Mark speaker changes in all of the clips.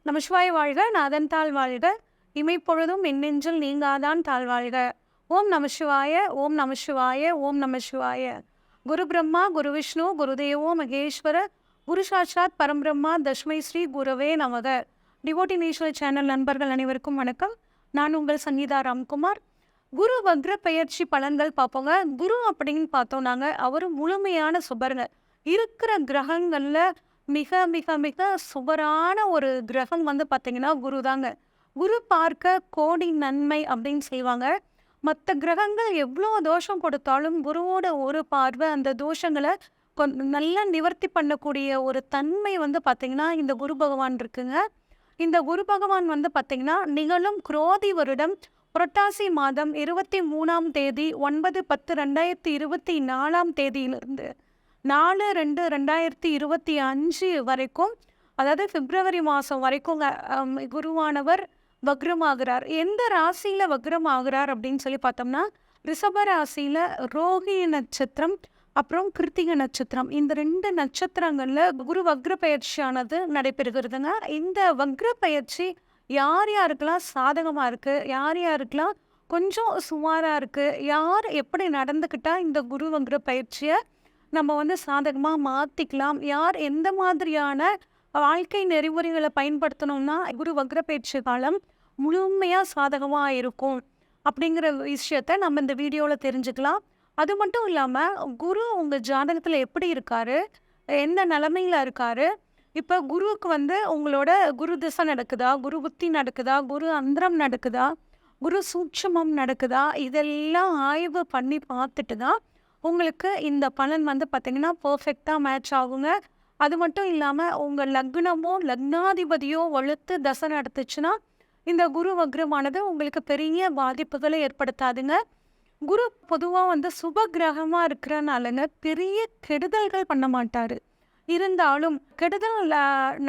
Speaker 1: நமசிவாய வாழ்க, நாதன் தாழ் வாழ்க, இமைப்பொழுதும் எண்ணெஞ்சில் நீங்காதான் தாழ் வாழ்க. ஓம் நமசிவாய, ஓம் நமசிவாய, ஓம் நமசிவாய. குரு பிரம்மா, குரு விஷ்ணு, குருதேவோ மகேஸ்வர, குரு சாட்சாத் பரம்பிரம்மா, தஸ்மை ஸ்ரீ குருவே நமக. டிவோட்டி நேஷனல் சேனல் நண்பர்கள் அனைவருக்கும் வணக்கம். நான் உங்கள் சங்கீதா ராம்குமார். குரு வக்ர பெயர்ச்சி பலன்கள் பார்ப்போங்க. குரு அப்படின்னு பார்த்தோம் நாங்கள், அவர் முழுமையான சுபருங்க. இருக்கிற கிரகங்களில் மிக மிக மிக சுபரான ஒரு கிரகம் வந்து பார்த்தீங்கன்னா குரு தாங்க. குரு பார்க்க கோடி நன்மை அப்படின்னு செய்வாங்க. மற்ற கிரகங்கள் எவ்வளோ தோஷம் கொடுத்தாலும் குருவோட ஒரு பார்வை அந்த தோஷங்களை நல்லா நிவர்த்தி பண்ணக்கூடிய ஒரு தன்மை வந்து பார்த்தீங்கன்னா இந்த குரு பகவான் இருக்குங்க. இந்த குரு பகவான் வந்து பார்த்தீங்கன்னா நிகழும் குரோதி வருடம் புரட்டாசி மாதம் 23ஆம் தேதி 9/10/2024 தேதியிலிருந்து 4/2/2025 வரைக்கும், அதாவது பிப்ரவரி மாதம் வரைக்கும் குருவானவர் வக்ரமாகிறார். எந்த ராசியில் வக்ரமாகிறார் அப்படின்னு சொல்லி பார்த்தோம்னா, ரிஷப ராசியில் ரோஹிணி நட்சத்திரம், அப்புறம் கிருத்திகை நட்சத்திரம், இந்த 2 நட்சத்திரங்களில் குரு வக்ர பயிற்சியானது நடைபெறுகிறதுங்க. இந்த வக்ர பயிற்சி யார் யாருக்கெல்லாம் சாதகமாக இருக்குது, யார் யாருக்கெல்லாம் கொஞ்சம் சுமாராக இருக்குது, யார் எப்படி நடந்துக்கிட்டால் இந்த குரு வக்ர பயிற்சியை நம்ம வந்து சாதகமாக மாற்றிக்கலாம், யார் எந்த மாதிரியான வாழ்க்கை நெறிமுறைகளை பயன்படுத்தணும்னா குரு வக்ர பயிற்சி காலம் முழுமையாக சாதகமாக இருக்கும் அப்படிங்கிற விஷயத்த நம்ம இந்த வீடியோவில் தெரிஞ்சுக்கலாம். அது மட்டும் இல்லாமல் குரு உங்கள் ஜாதகத்தில் எப்படி இருக்கார், எந்த நிலமையில் இருக்கார், இப்போ குருவுக்கு வந்து உங்களோட குரு திசை நடக்குதா, குரு புத்தி நடக்குதா, குரு அந்தரம் நடக்குதா, குரு சூட்சமம் நடக்குதா, இதெல்லாம் ஆய்வு பண்ணி பார்த்துட்டு தான் உங்களுக்கு இந்த பலன் வந்து பார்த்திங்கன்னா பர்ஃபெக்டாக மேட்ச் ஆகுங்க. அது மட்டும் இல்லாமல் உங்கள் லக்னமோ லக்னாதிபதியோ வலுத்து தசை நடத்துச்சுன்னா இந்த குரு வக்ரமானது உங்களுக்கு பெரிய பாதிப்புகளை ஏற்படுத்தாதுங்க. குரு பொதுவாக வந்து சுப கிரகமாக இருக்கிறனாலங்க பெரிய கெடுதல்கள் பண்ண மாட்டார். இருந்தாலும் கெடுதல்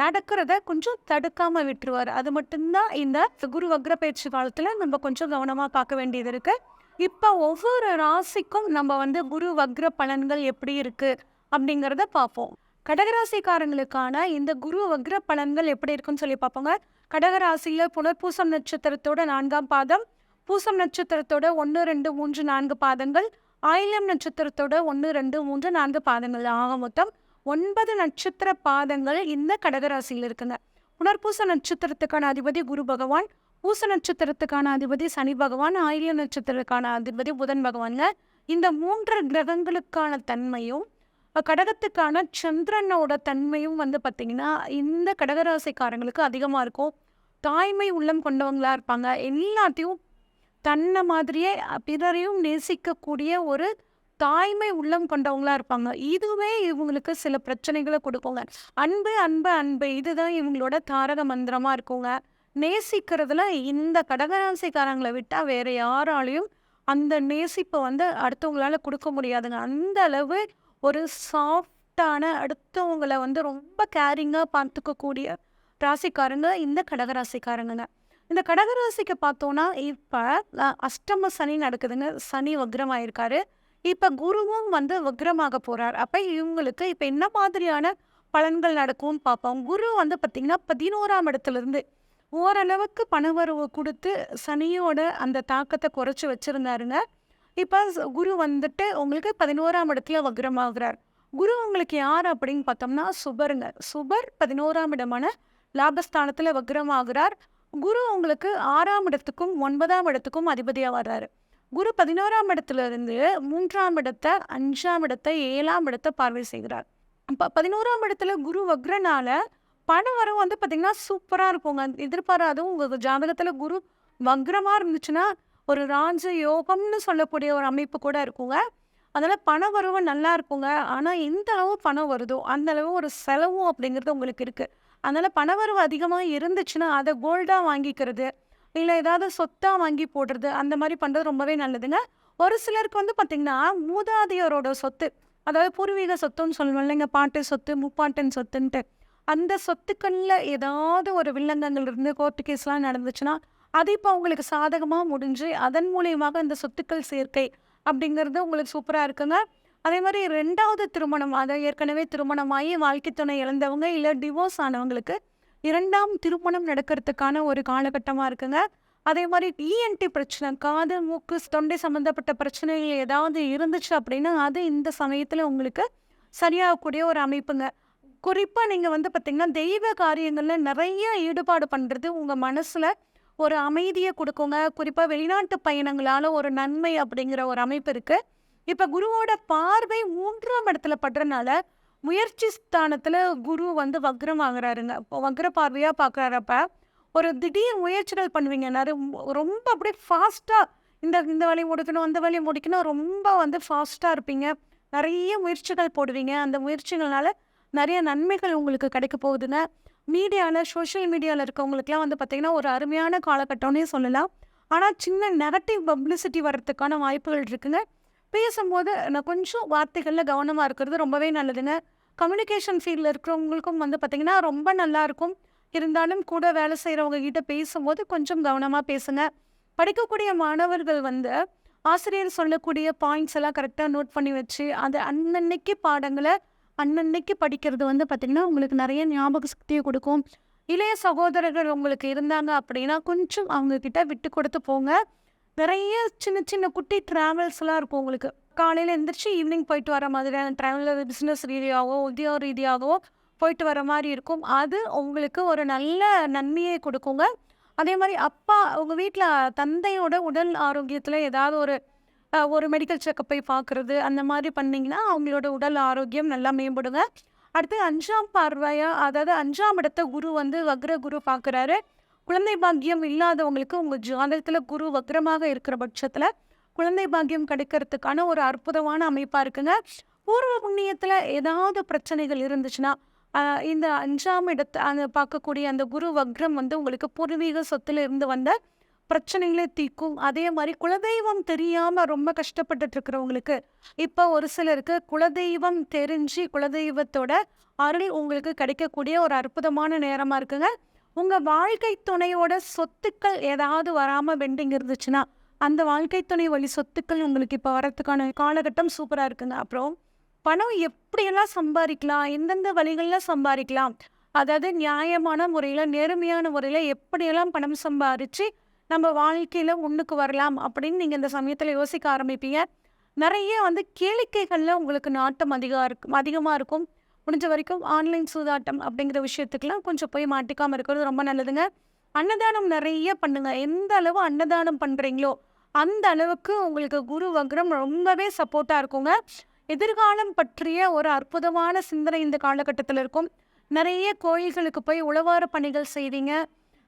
Speaker 1: நடக்கிறத கொஞ்சம் தடுக்காமல் விட்டுருவார். அது மட்டும்தான் இந்த குரு வக்ர பயிற்சி காலத்தில் நம்ம கொஞ்சம் கவனமாக பார்க்க வேண்டியது இருக்குது. இப்போ ஒவ்வொரு ராசிக்கும் நம்ம வந்து குரு வக்ர பலன்கள் எப்படி இருக்குது அப்படிங்கிறத பார்ப்போம். கடகராசிக்காரங்களுக்கான இந்த குரு வக்ர பலன்கள் எப்படி இருக்குன்னு சொல்லி பார்ப்போங்க. கடகராசியில் புனர்பூசம் நட்சத்திரத்தோட 4ஆம் பாதம், பூசம் நட்சத்திரத்தோட 1, 2, 3, 4 பாதங்கள், ஆயில்யம் நட்சத்திரத்தோட 1, 2, 3, 4 பாதங்கள், ஆக மொத்தம் 9 நட்சத்திர பாதங்கள் இந்த கடகராசியில் இருக்குங்க. புனர்பூச நட்சத்திரத்துக்கான அதிபதி குரு பகவான், பூச நட்சத்திரத்துக்கான அதிபதி சனி பகவான், ஆயில்ய நட்சத்திரத்துக்கான அதிபதி புதன் பகவான்ங்க. இந்த 3 கிரகங்களுக்கான தன்மையும் கடகத்துக்கான சந்திரனோட தன்மையும் வந்து பார்த்திங்கன்னா இந்த கடகராசிக்காரங்களுக்கு அதிகமாக இருக்கும். தாய்மை உள்ளம் கொண்டவங்களா இருப்பாங்க. எல்லாத்தையும் தன்னை மாதிரியே பிறரையும் நேசிக்கக்கூடிய ஒரு தாய்மை உள்ளம் கொண்டவங்களா இருப்பாங்க. இதுவே இவங்களுக்கு சில பிரச்சனைகளை கொடுக்குங்க. அன்பு அன்பு அன்பு, இதுதான் இவங்களோட தாரக மந்திரமாக இருக்குங்க. நேசிக்கிறதுல இந்த கடகராசிக்காரங்களை விட்டால் வேற யாராலையும் அந்த நேசிப்பை வந்து அடுத்தவங்களால கொடுக்க முடியாதுங்க. அந்த அளவு ஒரு சாஃப்டான, அடுத்தவங்களை வந்து ரொம்ப கேரிங்காக பார்த்துக்கக்கூடிய ராசிக்காரங்க இந்த கடகராசிக்காரங்க. இந்த கடகராசிக்கு பார்த்தோன்னா இப்போ அஷ்டம சனி நடக்குதுங்க. சனி வக்ரமாயிருக்காரு. இப்போ குருவும் வந்து வக்ரமாக போகிறார். அப்போ இவங்களுக்கு இப்போ என்ன மாதிரியான பலன்கள் நடக்கும்னு பார்ப்போம். குரு வந்து பார்த்திங்கன்னா 11ஆம் இடத்துலேருந்து ஓரளவுக்கு பணவரவு கொடுத்து சனியோட அந்த தாக்கத்தை குறைச்சி வச்சுருந்தாருங்க. இப்போ குரு வந்துட்டு உங்களுக்கு 11ஆம் இடத்துல வக்ரமாகிறார். குரு உங்களுக்கு யார் அப்படின்னு பார்த்தோம்னா சுபருங்க. சுபர் 11ஆம் இடமான லாபஸ்தானத்தில் வக்ரமாகிறார். குரு உங்களுக்கு 6ஆம் இடத்துக்கும் 9ஆம் இடத்துக்கும் அதிபதியாக வர்றாரு. குரு 11ஆம் இடத்துல இருந்து 3ஆம் இடத்தை, 5ஆம் இடத்தை, 7ஆம் இடத்தை பார்வை செய்கிறார். இப்போ 11ஆம் இடத்துல குரு வக்ரனால பண வரவு வந்து பார்த்திங்கன்னா சூப்பராக இருக்குங்க. எதிர்பாராதும் உங்கள் ஜாதகத்தில் குரு வக்ரமாக இருந்துச்சுன்னா ஒரு ராஜ யோகம்னு சொல்லக்கூடிய ஒரு அமைப்பு கூட இருக்குங்க. அதனால் பண வரவு நல்லா இருக்குங்க. ஆனால் எந்த அளவு பணம் வருதோ அந்த அளவு ஒரு செலவும் அப்படிங்கிறது உங்களுக்கு இருக்குது. அதனால் பண வரவு அதிகமாக இருந்துச்சுன்னா அதை கோல்டாக வாங்கிக்கிறது, இல்லை ஏதாவது சொத்தாக வாங்கி போடுறது, அந்த மாதிரி பண்ணுறது ரொம்பவே நல்லதுங்க. ஒரு சிலருக்கு வந்து பார்த்திங்கன்னா மூதாதையரோட சொத்து, அதாவது பூர்வீக சொத்துன்னு சொல்லுவோம் இல்லைங்க, பாட்டு சொத்து, முப்பாட்டன் சொத்துன்ட்டு, அந்த சொத்துக்களில் ஏதாவது ஒரு வில்லங்கங்கள் இருந்து கோர்ட்டு கேஸ்லாம் நடந்துச்சுன்னா அது இப்போ உங்களுக்கு சாதகமாக முடிஞ்சு அதன் மூலியமாக இந்த சொத்துக்கள் சேர்க்கை அப்படிங்கிறது உங்களுக்கு சூப்பராக இருக்குங்க. அதே மாதிரி 2வது திருமணம், அதை ஏற்கனவே திருமணமாகி வாழ்க்கை துணை இழந்தவங்க இல்லை டிவோர்ஸ் ஆனவங்களுக்கு 2ஆம் திருமணம் நடக்கிறதுக்கான ஒரு காலகட்டமா இருக்குங்க. அதே மாரி இஎன்டி பிரச்சனை, காது, மூக்கு, தொண்டை சம்மந்தப்பட்ட பிரச்சனைகள் ஏதாவது இருந்துச்சு அப்படின்னா, அது இந்த சமயத்துல உங்களுக்கு சரியாகக்கூடிய ஒரு அமைப்புங்க. குறிப்பா நீங்க வந்து பார்த்தீங்கன்னா, தெய்வ காரியங்கள்ல நெறைய ஈடுபாடு பண்றது உங்க மனசுல ஒரு அமைதிய குடுக்குங்க. குறிப்பா வெளிநாட்டு பயணங்களால ஒரு நன்மை அப்படிங்கிற ஒரு அமைப்பு இருக்கு. இப்ப குருவோட பார்வை 3ஆம் இடத்துல படுறனால, முயற்சி ஸ்தானத்துல குரு வந்து வக்ரம் ஆகுறாருங்க. இப்போ வக்ர பார்வையா பார்க்குறாரப்ப, ஒரு திடீர் முயற்சிகள் பண்ணுவீங்க. ரொம்ப அப்படியே ஃபாஸ்ட்டா இந்த இந்த வேலைய முடிக்கணும், அந்த வேலைய முடிக்கணும். ரொம்ப வந்து ஃபாஸ்ட்டா இருப்பீங்க. நெறைய முயற்சிகள் போடுவீங்க. அந்த முயற்சிகள்னால நெறைய நன்மைகள் உங்களுக்கு கிடைக்க போகுதுங்க. சோஷியல் மீடியால இருக்கவங்களுக்குலாம் வந்து பார்த்தீங்கன்னா, ஒரு அருமையான காலகட்டம்னே சொல்லலாம். ஆனா, சின்ன நெகட்டிவ் பப்ளிசிட்டி வர்றதுக்கான வாய்ப்புகள் இருக்குங்க. பேசும்போது நான் கொஞ்சம் வார்த்தைகள்ல கவனமா இருக்கிறது ரொம்பவே நல்லதுங்க. கம்யூனிகேஷன் ஃபீல்ட்ல இருக்கிறவங்களுக்கும் வந்து பார்த்தீங்கன்னா, ரொம்ப நல்லாயிருக்கும். இருந்தாலும் கூட வேலை செய்றவங்க கிட்ட பேசும்போது கொஞ்சம் கவனமா பேசுங்க. படிக்கக்கூடிய மாணவர்கள் வந்து ஆசிரியர் சொல்லக்கூடிய பாயிண்ட்ஸ் எல்லாம் கரெக்ட்டா நோட் பண்ணி வச்சு, அது அன்னன்னைக்கு பாடங்கள அன்னன்னைக்கு படிக்கிறது வந்து பார்த்தீங்கன்னா, உங்களுக்கு நெறைய ஞாபக சக்திய குடுக்கும். இளைய சகோதரர்கள் உங்களுக்கு இருந்தாங்க அப்படின்னா, கொஞ்சம் அவங்க கிட்ட விட்டு குடுத்து போங்க. நெறைய சின்ன சின்ன குட்டி ட்ராவல்ஸ்லாம் இருக்கும் உங்களுக்கு. காலையில எந்திரிச்சு ஈவினிங் போயிட்டு வர மாதிரியான ட்ராவல் பிசினஸ் ரீதியாவோ, உத்தியோக ரீதியாகவோ போயிட்டு வர மாரி இருக்கும். அது உங்களுக்கு ஒரு நல்ல நன்மையை குடுக்குங்க. அதே மாரி அப்பா உங்க வீட்ல தந்தையோட உடல் ஆரோக்கியத்துல ஏதாவது ஒரு மெடிக்கல் செக்கப் போய் பார்க்குறது, அந்த மாரி பண்ணீங்கன்னா, அவங்களோட உடல் ஆரோக்கியம் நல்லா மேம்படுங்க. அடுத்து 5ஆம் பார்வையா, அதாவது 5ஆம் இடத்த குரு வந்து வக்ர குரு பார்க்குறாரு. குழந்தை பாக்கியம் இல்லாதவங்களுக்கு உங்க ஜாதகத்துல குரு வக்ரமாக இருக்கிற பட்சத்துல, குழந்தை பாக்கியம் கிடைக்கிறதுக்கான ஒரு அற்புதமான அமைப்பா இருக்குங்க. பூர்வ புண்ணியத்துல ஏதாவது பிரச்சனைகள் இருந்துச்சுன்னா, அ இந்த 5ஆம் இடத்த பார்க்கக்கூடிய அந்த குரு வக்ரம் வந்து உங்களுக்கு பூர்வீக சொத்துல இருந்து வந்த பிரச்சனைகள தீர்க்கும். அதே மாரி குலதெய்வம் தெரியாம ரொம்ப கஷ்டப்பட்டுட்டு இருக்கிறவங்களுக்கு, இப்ப ஒரு சிலருக்கு குலதெய்வம் தெரிஞ்சு, குலதெய்வத்தோட அருள் உங்களுக்கு கிடைக்கக்கூடிய ஒரு அற்புதமான நேரமா இருக்குங்க. உங்க வாழ்க்கை துணையோட சொத்துக்கள் ஏதாவது வராம பெண்டிங் இருந்துச்சுன்னா, அந்த வாழ்க்கை துணை வழி சொத்துக்கள் உங்களுக்கு இப்ப வரதுக்கான காலகட்டம் சூப்பரா இருக்குங்க. அப்புறம் பணம் எப்படியெல்லாம் சம்பாரிக்கலாம்? எந்தெந்த வழிகள்ல சம்பாரிக்கலாம்? அதாவது நியாயமான முறையில, நேர்மையான முறையில எப்படியெல்லாம் பணம் சம்பாரிச்சு நம்ம வாழ்க்கையில முன்னுக்கு வரலாம் அப்படின்னு நீங்க இந்த சமயத்துல யோசிக்க ஆரம்பிப்பீங்க. நெறைய வந்து கேளிக்கைகள்ல உங்களுக்கு நாட்டம் அதிகமா இருக்கும். முடிஞ்ச வரைக்கும் ஆன்லைன் சூதாட்டம் அப்படிங்கிற விஷயத்துக்குலாம் கொஞ்சம் போய் மாட்டிக்காம இருக்கிறது ரொம்ப நல்லதுங்க. அன்னதானம் நெறைய பண்ணுங்க. எந்த அளவு அன்னதானம் பண்றீங்களோ, அந்த அளவுக்கு உங்களுக்கு குரு வக்ரம் ரொம்பவே சப்போர்ட்டா இருக்குங்க. எதிர்காலம் பற்றிய ஒரு அற்புதமான சிந்தனை இந்த காலகட்டத்துல இருக்கும். நெறைய கோயில்களுக்கு போய் உழவார பணிகள் செய்வீங்க.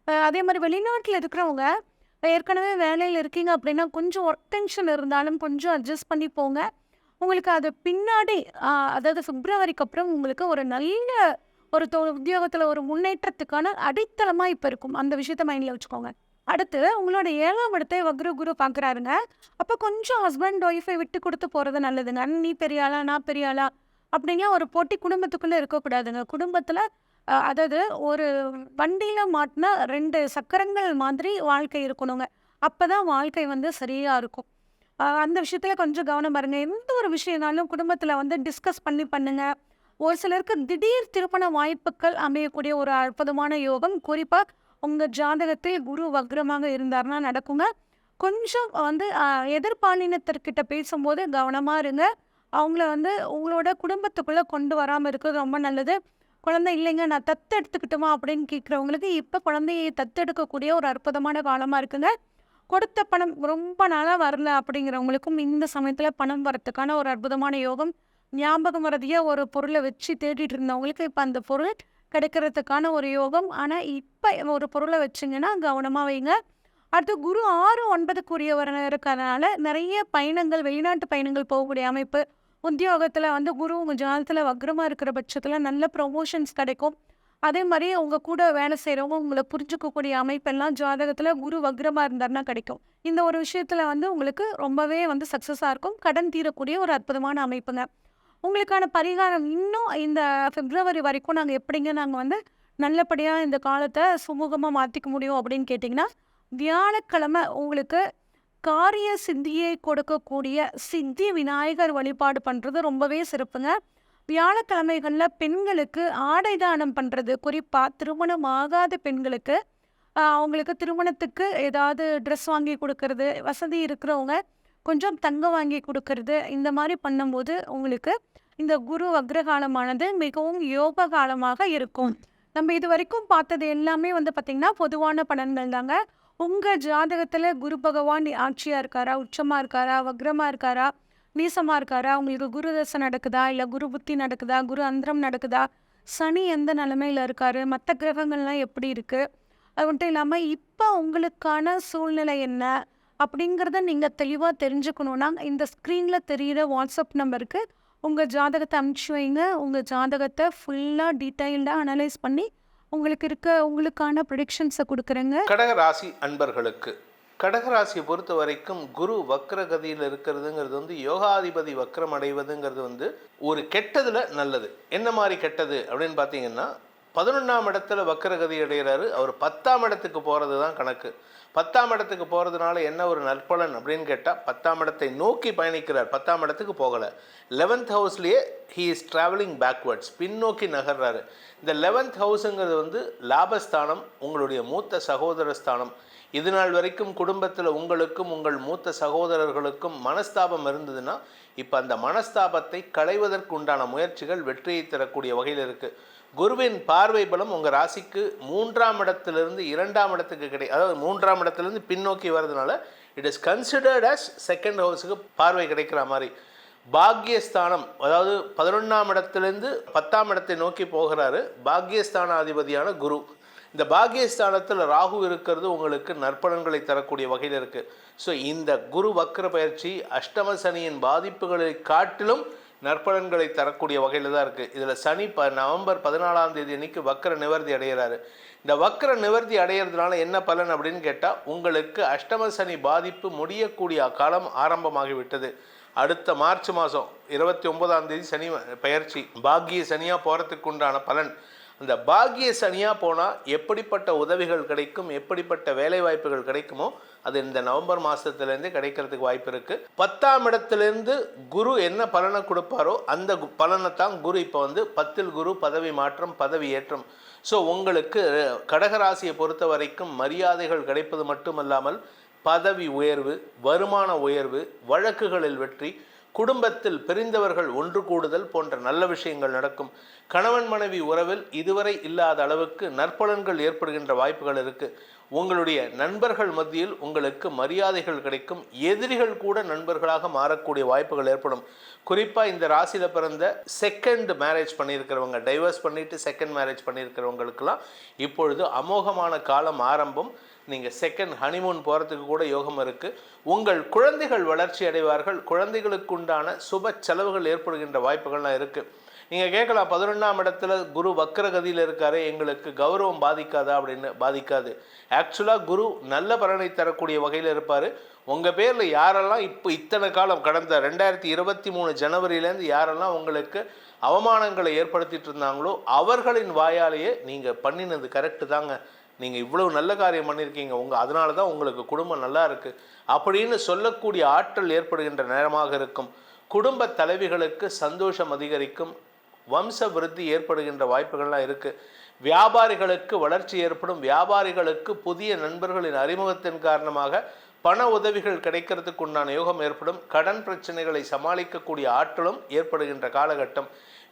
Speaker 1: அதே மாரி வெளிநாட்டுல இருக்கிறவங்க, ஏற்கனவே வேலையில இருக்கீங்க அப்படின்னா, கொஞ்சம் ஒர்க் டென்ஷன் இருந்தாலும் கொஞ்சம் அட்ஜஸ்ட் பண்ணி போங்க. உங்களுக்கு அது பின்னாடி அதாவது பிப்ரவரிக்கு அப்புறம் உங்களுக்கு ஒரு நல்ல ஒரு உத்தியோகத்துல ஒரு முன்னேற்றத்துக்கான அடித்தளமா இப்ப இருக்கும். அந்த விஷயத்த மைண்ட்ல வச்சுக்கோங்க. அடுத்து உங்களோட 7ஆம் இடத்தை வக்ர குரு பார்க்குறாருங்க. அப்ப கொஞ்சம் ஹஸ்பண்ட் ஒய்ஃபை விட்டு குடுத்து போறது நல்லதுங்க. நீ பெரிய ஆளா, நான் பெரிய ஆளா அப்படின்லாம் ஒரு போட்டி குடும்பத்துக்குள்ள இருக்கக்கூடாதுங்க. குடும்பத்துல அதாவது ஒரு வண்டியில மாட்டுனா 2 சக்கரங்கள் மாதிரி வாழ்க்கை இருக்கணுங்க. அப்பதான் வாழ்க்கை வந்து சரியா இருக்கும். அந்த விஷயத்துல கொஞ்சம் கவனம் பாருங்க. எந்த ஒரு விஷயம்னாலும் குடும்பத்துல வந்து டிஸ்கஸ் பண்ணுங்க. ஒரு சிலருக்கு திடீர் திருமண வாய்ப்புகள் அமையக்கூடிய ஒரு அற்புதமான யோகம். குறிப்பா உங்க ஜாதகத்தில் குரு வக்ரமாக இருந்தாருன்னா நடக்குங்க. கொஞ்சம் வந்து எதிர்பாலினத்திற்கிட்ட பேசும்போது கவனமா இருங்க. அவங்கள வந்து உங்களோட குடும்பத்துக்குள்ள கொண்டு வராம இருக்கிறது ரொம்ப நல்லது. குழந்தை இல்லைங்க நான் தத்தெடுத்துக்கட்டுமா அப்படின்னு கேட்குறவங்களுக்கு இப்ப குழந்தையை தத்தெடுக்கக்கூடிய ஒரு அற்புதமான காலமா இருக்குங்க. கொடுத்த பணம் ரொம்ப நாளா வரல அப்படிங்கிறவங்களுக்கும் இந்த சமயத்துல பணம் வரத்துக்கான ஒரு அற்புதமான யோகம். ஞாபகம் மறதியா ஒரு பொருளை வச்சு தேடிட்டு இருந்தவங்களுக்கு இப்ப அந்த பொருள் கிடைக்கிறதுக்கான ஒரு யோகம். ஆனா இப்ப ஒரு பொருளை வச்சிங்கன்னா கவனமா வைங்க. அடுத்து குரு 6, 9க்குரியவரா இருக்கறனால நெறைய பயணங்கள், வெளிநாட்டு பயணங்கள் போகக்கூடிய அமைப்பு. உத்தியோகத்துல வந்து குரு உங்க ஜாதகத்துல வக்ரமா இருக்கிற பட்சத்துல நல்ல ப்ரமோஷன்ஸ் கிடைக்கும். அதே மாரி உங்க கூட வேலை செய்றவங்க உங்கள புரிஞ்சுக்கக்கூடிய அமைப்பெல்லாம் ஜாதகத்துல குரு வக்ரமா இருந்தாருன்னா கிடைக்கும். இந்த ஒரு விஷயத்துல வந்து உங்களுக்கு ரொம்பவே வந்து சக்சஸா இருக்கும். கடன் தீரக்கூடிய ஒரு அற்புதமான அமைப்புங்க. உங்களுக்கான பரிகாரம் இன்னும் இந்த பிப்ரவரி வரைக்கும் நாங்க வந்து நல்லபடியா இந்த காலத்த சுமூகமா மாத்திக்க முடியும் அப்படின்னு கேட்டீங்கன்னா, வியாழக்கிழமை உங்களுக்கு காரிய சித்தியை கொடுக்கக்கூடிய சித்தி விநாயகர் வழிபாடு பண்றது ரொம்பவே சிறப்புங்க. வியாழக்கிழமைகள்ல பெண்களுக்கு ஆடை தானம் பண்றது, குறிப்பா திருமணம் ஆகாத பெண்களுக்கு அவங்களுக்கு திருமணத்துக்கு ஏதாவது ட்ரெஸ் வாங்கி குடுக்கறது, வசதி இருக்கிறவங்க கொஞ்சம் தங்கம் வாங்கி குடுக்கறது, இந்த மாரி பண்ணும்போது உங்களுக்கு இந்த குரு வக்ரகாலமானது மிகவும் யோக காலமாக இருக்கும். நம்ம இதுவரைக்கும் பார்த்தது எல்லாமே வந்து பார்த்தீங்கன்னா, பொதுவான பலன்கள் தாங்க. உங்க ஜாதகத்துல குரு பகவான் ஆட்சியா இருக்காரா? உச்சமா இருக்காரா? வக்ரமா இருக்காரா? நீசமா இருக்காரா? உங்களுக்கு குரு தசை நடக்குதா? இல்ல குரு புத்தி நடக்குதா? குரு அந்தரம் நடக்குதா? சனி எந்த நிலைமையில இருக்காரு? மத்த கிரகங்கள்லாம் எப்படி இருக்கு? அது மட்டும் இல்லாம, இப்ப உங்களுக்கான சூழ்நிலை என்ன? அப்படிங்கிறத நீங்க தெளிவா தெரிஞ்சுக்கணும்னா, இந்த ஸ்க்ரீன்ல தெரியிற வாட்ஸ்அப் நம்பருக்கு உங்க ஜாதகத்த அனுப்பிச்சு வைங்க. உங்க ஜாதகத்த ஃபுல்லா டீட்டெயில்டா அனலைஸ் பண்ணி, உங்களுக்கான ப்ரெடிக்ஷன்ஸ குடுக்குறேங்க.
Speaker 2: கடகராசி அன்பர்களுக்கு கடகராசியை பொறுத்த வரைக்கும் குரு வக்ரகதியில் இருக்கிறதுங்கிறது வந்து யோகாதிபதி வக்ரம் அடைவதுங்கிறது வந்து ஒரு கெட்டதுல நல்லது. என்ன மாதிரி கெட்டது அப்படின்னு பார்த்தீங்கன்னா, 11ஆம் இடத்துல வக்ரகதி அடைகிறாரு. அவர் 10ஆம் இடத்துக்கு போகிறது தான் கணக்கு. 10ஆம் இடத்துக்கு போகிறதுனால என்ன ஒரு நற்பலன் அப்படின்னு கேட்டால், 10ஆம் இடத்தை நோக்கி பயணிக்கிறார், 10ஆம் இடத்துக்கு போகலை. 11th ஹவுஸ்லேயே ஹீ இஸ் ட்ராவலிங் பேக்வேர்ட்ஸ், பின்னோக்கி நகர்றாரு. இந்த 11th ஹவுஸுங்கிறது வந்து லாபஸ்தானம், உங்களுடைய மூத்த சகோதர ஸ்தானம். இது நாள் வரைக்கும் குடும்பத்தில் உங்களுக்கும் உங்கள் மூத்த சகோதரர்களுக்கும் மனஸ்தாபம் இருந்ததுன்னா, இப்போ அந்த மனஸ்தாபத்தை களைவதற்கு உண்டான முயற்சிகள் வெற்றியை தரக்கூடிய வகையில் இருக்குது. குருவின் பார்வை பலம் உங்கள் ராசிக்கு 3ஆம் இடத்திலிருந்து 2ஆம் இடத்துக்கு அதாவது 3ஆம் இடத்துலேருந்து பின்னோக்கி வர்றதுனால it is considered as second ஹவுஸுக்கு பார்வை கிடைக்கிற மாதிரி. பாக்யஸ்தானம், அதாவது 11ஆம் இடத்துலேருந்து 10ஆம் இடத்தை நோக்கி போகிறாரு பாக்யஸ்தான அதிபதியான குரு. இந்த பாக்யஸ்தானத்தில் ராகு இருக்கிறது உங்களுக்கு நற்பலன்களை தரக்கூடிய வகையில் இருக்குது. ஸோ இந்த குரு வக்ர பயிற்சி அஷ்டம சனியின் பாதிப்புகளை காட்டிலும் நற்பலன்களை தரக்கூடிய வகையில் தான் இருக்குது. இதில் சனி நவம்பர் 14ஆம் தேதி அன்னைக்கு வக்ர நிவர்த்தி அடைகிறாரு. இந்த வக்ர நிவர்த்தி அடைகிறதுனால என்ன பலன் அப்படின்னு கேட்டால், உங்களுக்கு அஷ்டம சனி பாதிப்பு முடியக்கூடிய காலம் ஆரம்பமாகிவிட்டது. அடுத்த மார்ச் மாதம் 29ஆம் தேதி சனி பயிற்சி பாக்கிய சனியாக போகிறதுக்கு உண்டான பலன். அந்த பாக்கிய சனியாக போனால் எப்படிப்பட்ட உதவிகள் கிடைக்கும், எப்படிப்பட்ட வேலை வாய்ப்புகள் கிடைக்குமோ அது இந்த நவம்பர் மாதத்துலேருந்து கிடைக்கிறதுக்கு வாய்ப்பு இருக்குது. 10ஆம் இடத்துலேருந்து குரு என்ன பலனை கொடுப்பாரோ அந்த பலனை தான் குரு இப்போ வந்து 10ல் குரு பதவி மாற்றம், பதவி ஏற்றம். ஸோ உங்களுக்கு கடகராசியை பொறுத்த வரைக்கும் மரியாதைகள் கிடைப்பது மட்டுமல்லாமல் பதவி உயர்வு, வருமான உயர்வு, வழக்குகளில் வெற்றி, குடும்பத்தில் பிரிந்தவர்கள் ஒன்று கூடுதல் போன்ற நல்ல விஷயங்கள் நடக்கும். கணவன் மனைவி உறவில் இதுவரை இல்லாத அளவுக்கு நற்பலன்கள் ஏற்படுகின்ற வாய்ப்புகள் இருக்குது. உங்களுடைய நண்பர்கள் மத்தியில் உங்களுக்கு மரியாதைகள் கிடைக்கும். எதிரிகள் கூட நண்பர்களாக மாறக்கூடிய வாய்ப்புகள் ஏற்படும். குறிப்பாக இந்த ராசியில் பிறந்த செகண்ட் மேரேஜ் பண்ணியிருக்கிறவங்க, டைவர்ஸ் பண்ணிவிட்டு செகண்ட் மேரேஜ் பண்ணியிருக்கிறவங்களுக்கெல்லாம் இப்பொழுது அமோகமான காலம் ஆரம்பம். நீங்கள் செகண்ட் ஹனிமூன் போகிறதுக்கு கூட யோகம் இருக்குது. உங்கள் குழந்தைகள் வளர்ச்சி அடைவார்கள். குழந்தைகளுக்கு உண்டான சுப செலவுகள் ஏற்படுகின்ற வாய்ப்புகள்லாம் இருக்குது. நீங்கள் கேட்கலாம், 11ஆம் இடத்துல குரு வக்ரகதியில் இருக்காரு, எங்களுக்கு கௌரவம் பாதிக்காதா அப்படின்னு. பாதிக்காது. ஆக்சுவலாக குரு நல்ல பலனை தரக்கூடிய வகையில் இருப்பார். உங்கள் பேரில் யாரெல்லாம் இப்போ இத்தனை காலம் கடந்த 2023 ஜனவரியிலேருந்து யாரெல்லாம் உங்களுக்கு அவமானங்களை ஏற்படுத்திட்டு இருந்தாங்களோ அவர்களின் வாயாலேயே நீங்கள் பண்ணினது கரெக்டு தாங்க, நீங்கள் இவ்வளவு நல்ல காரியம் பண்ணியிருக்கீங்க, அதனால தான் உங்களுக்கு குடும்பம் நல்லா இருக்குது அப்படின்னு சொல்லக்கூடிய ஆற்றல் ஏற்படுகின்ற நேரமாக இருக்கும். குடும்ப தலைவிகளுக்கு சந்தோஷம் அதிகரிக்கும். வம்ச விருத்தி ஏற்படுகின்ற வாய்ப்புகள்லாம் இருக்குது. வியாபாரிகளுக்கு வளர்ச்சி ஏற்படும். வியாபாரிகளுக்கு புதிய நண்பர்களின் அறிமுகத்தின் காரணமாக பண உதவிகள் கிடைக்கிறதுக்கு உண்டான யோகம் ஏற்படும். கடன் பிரச்சனைகளை சமாளிக்கக்கூடிய ஆற்றலும் ஏற்படுகின்ற காலகட்டம்.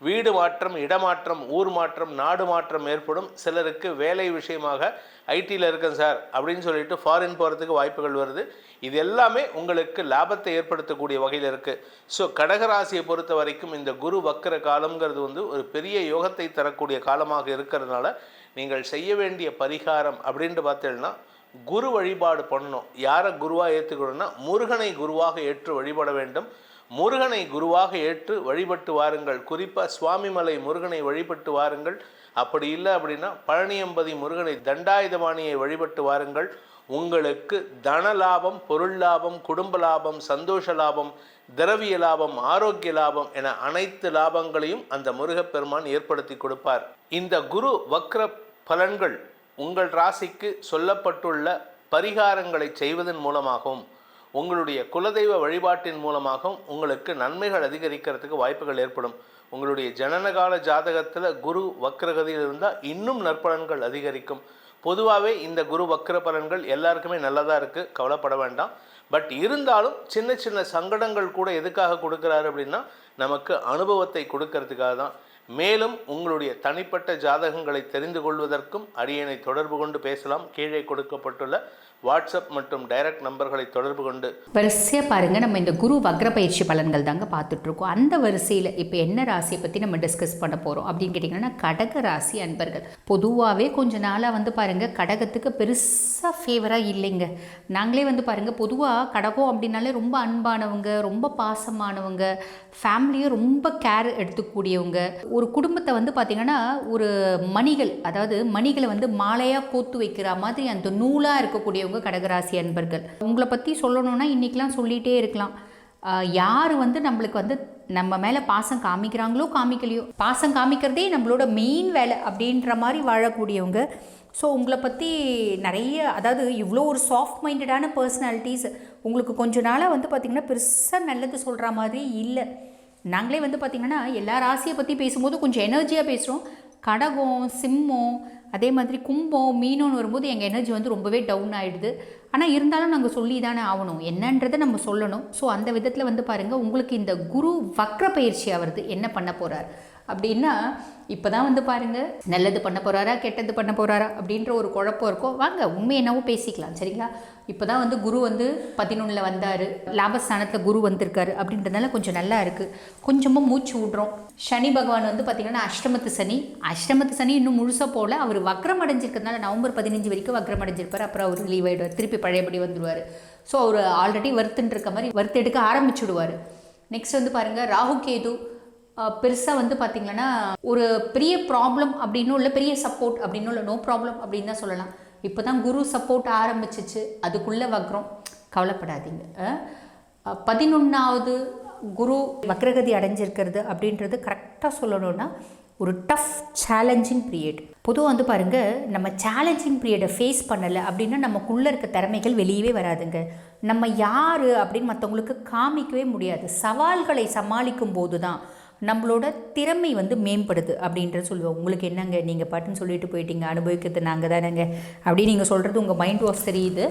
Speaker 2: வீடு மாற்றம், இடமாற்றம், ஊர் மாற்றம், நாடு மாற்றம் ஏற்படும். சிலருக்கு வேலை விஷயமாக ஐடியில் இருக்கேன் சார் அப்படின்னு சொல்லிட்டு ஃபாரின் போகிறதுக்கு வாய்ப்புகள் வருது. இது எல்லாமே உங்களுக்கு லாபத்தை ஏற்படுத்தக்கூடிய வகையில் இருக்குது. ஸோ கடகராசியை பொறுத்த வரைக்கும் இந்த குரு வக்கர காலம்ங்கிறது வந்து ஒரு பெரிய யோகத்தை தரக்கூடிய காலமாக இருக்கிறதுனால நீங்கள் செய்ய வேண்டிய பரிகாரம் அப்படின்ட்டு பார்த்தீங்கன்னா, குரு வழிபாடு பண்ணணும். யாரை குருவாக ஏற்றுக்கணும்னா முருகனை குருவாக ஏற்று வழிபட வேண்டும். முருகனை குருவாக ஏற்று வழிபட்டு வாருங்கள். குறிப்பாக சுவாமிமலை முருகனை வழிபட்டு வாருங்கள். அப்படி இல்லை அப்படின்னா பழனியம்பதி முருகனை தண்டாயுதபாணியை வழிபட்டு வாருங்கள். உங்களுக்கு தன லாபம், பொருள் லாபம், குடும்ப லாபம், சந்தோஷ லாபம், திரவிய லாபம், ஆரோக்கிய லாபம் என அனைத்து லாபங்களையும் அந்த முருகப்பெருமான் ஏற்படுத்தி கொடுப்பார். இந்த குரு வக்ர பலன்கள் உங்கள் ராசிக்கு சொல்லப்பட்டுள்ள பரிகாரங்களை செய்வதன் மூலமாகவும் உங்களுடைய குலதெய்வ வழிபாட்டின் மூலமாகவும் உங்களுக்கு நன்மைகள் அதிகரிக்கிறதுக்கு வாய்ப்புகள் ஏற்படும். உங்களுடைய ஜனனகால ஜாதகத்தில் குரு வக்ரகதியில் இருந்தால் இன்னும் நற்பலன்கள் அதிகரிக்கும். பொதுவாகவே இந்த குரு வக்ர பலன்கள் எல்லாருக்குமே நல்லதாக இருக்குது, கவலைப்பட வேண்டாம். பட் இருந்தாலும் சின்ன சின்ன சங்கடங்கள் கூட எதுக்காக கொடுக்குறாரு அப்படின்னா நமக்கு அனுபவத்தை கொடுக்கறதுக்காக தான். மேலும் உங்களுடைய தனிப்பட்ட ஜாதகங்களை தெரிந்து கொள்வதற்கும் அடியனை தொடர்பு கொண்டு பேசலாம். கீழே கொடுக்கப்பட்டுள்ள வாட்ஸ்அப் மற்றும் டைரக்ட் நம்பர்களை தொடர்பு கொண்டு
Speaker 3: வரிசையாக பாருங்கள். நம்ம இந்த குரு வக்ர பயிற்சி பலன்கள் தாங்க பார்த்துட்ருக்கோம். அந்த வரிசையில் இப்போ என்ன ராசியை பற்றி நம்ம டிஸ்கஸ் பண்ண போகிறோம் அப்படின்னு கேட்டிங்கன்னா, கடக ராசி அன்பர்கள். பொதுவாகவே கொஞ்ச நாளாக வந்து பாருங்கள் கடகத்துக்கு பெருசாக ஃபேவராக இல்லைங்க. நாங்களே வந்து பாருங்கள் பொதுவாக கடகம் அப்படின்னாலே ரொம்ப அன்பானவங்க, ரொம்ப பாசமானவங்க, ஃபேமிலியை ரொம்ப கேர் எடுத்துக்கூடியவங்க. ஒரு குடும்பத்தை வந்து பார்த்திங்கன்னா ஒரு மணிகள், அதாவது மணிகளை வந்து மாலையாக கோத்து வைக்கிற மாதிரி அந்த நூலாக இருக்கக்கூடியவங்க கடகராசி அன்பர்கள். உங்களை பற்றி சொல்லணும்னா இன்றைக்கெலாம் சொல்லிகிட்டே இருக்கலாம். யார் வந்து நம்மளுக்கு வந்து நம்ம மேலே பாசம் காமிக்கிறாங்களோ காமிக்கலையோ, பாசம் காமிக்கிறதே நம்மளோட மெயின் வேலை அப்படின்ற மாதிரி வாழக்கூடியவங்க. ஸோ உங்களை பற்றி நிறைய, அதாவது இவ்வளோ ஒரு சாஃப்ட் மைண்டடான பர்சனாலிட்டிஸ் உங்களுக்கு கொஞ்ச நாளாக வந்து பார்த்திங்கன்னா பெருசாக நல்லது சொல்கிற மாதிரி இல்லை. நாங்களே வந்து பார்த்திங்கன்னா எல்லா ராசியை பற்றி பேசும்போது கொஞ்சம் எனர்ஜியாக பேசுகிறோம். கடகம், சிம்மம், அதே மாதிரி கும்பம், மீனோன்னு வரும்போது எங்கள் எனர்ஜி வந்து ரொம்பவே டவுன் ஆகிடுது. ஆனால் இருந்தாலும் நாங்கள் சொல்லி தானே ஆகணும், என்னன்றதை நம்ம சொல்லணும். ஸோ அந்த விதத்தில் வந்து பாருங்கள், உங்களுக்கு இந்த குரு வக்ர பயிற்சி ஆகிறது என்ன பண்ண போகிறார் அப்படின்னா, இப்போ தான் வந்து பாருங்கள் நல்லது பண்ண போகிறாரா கெட்டது பண்ண போகிறாரா அப்படின்ற ஒரு குழப்பம் இருக்கும். வாங்க உண்மை என்னவோ பேசிக்கலாம், சரிங்களா? இப்போ தான் வந்து குரு வந்து 11ல் வந்தார், லாபஸ்தானத்தில் குரு வந்திருக்காரு அப்படின்றதுனால கொஞ்சம் நல்லா இருக்குது. கொஞ்சமாக மூச்சு விட்றோம். சனி பகவான் வந்து பார்த்திங்கன்னா அஷ்டமத்து சனி இன்னும் முழுசாக போகல. அவர் வக்ரம் அடைஞ்சிருக்கிறதுனால நவம்பர் 15 வரைக்கும் வக்ரம் அடைஞ்சிருப்பார். அப்புறம் அவர் லீவ் ஆகிடுவார், திருப்பி பழையபடி வந்துடுவார். ஸோ அவர் ஆல்ரெடி வறுத்துன்னு இருக்க மாதிரி வறுத்து எடுக்க ஆரம்பிச்சுடுவார். நெக்ஸ்ட் வந்து பாருங்கள் ராகு கேது பெருசாக வந்து பார்த்திங்கன்னா ஒரு பெரிய ப்ராப்ளம் அப்படின்னும் இல்லை, பெரிய சப்போர்ட் அப்படின்னும் இல்லை, நோ ப்ராப்ளம் அப்படின்னு தான் சொல்லலாம். இப்போ தான் குரு சப்போர்ட் ஆரம்பிச்சிச்சு, அதுக்குள்ளே வக்ரம். கவலைப்படாதீங்க. 11வது குரு வக்ரகதி அடைஞ்சிருக்கிறது அப்படின்றது கரெக்டாக சொல்லணும்னா ஒரு டஃப் சேலஞ்சிங் பீரியட். பொதுவாக வந்து பாருங்கள், நம்ம சேலஞ்சிங் பீரியடை ஃபேஸ் பண்ணலை அப்படின்னா நமக்குள்ளே இருக்க திறமைகள் வெளியவே வராதுங்க. நம்ம யார் அப்படின்னு மற்றவங்களுக்கு காமிக்கவே முடியாது. சவால்களை சமாளிக்கும் போது தான் நம்மளோட திறமை வந்து மேம்படுது அப்படின்றது சொல்லுவோம். உங்களுக்கு என்னங்க, நீங்கள் பாட்டுன்னு சொல்லிட்டு போயிட்டீங்க, அனுபவிக்கிறது நாங்கள் தானேங்க அப்படின்னு நீங்கள் சொல்கிறது உங்கள் மைண்ட் வாஷ் தெரியுது.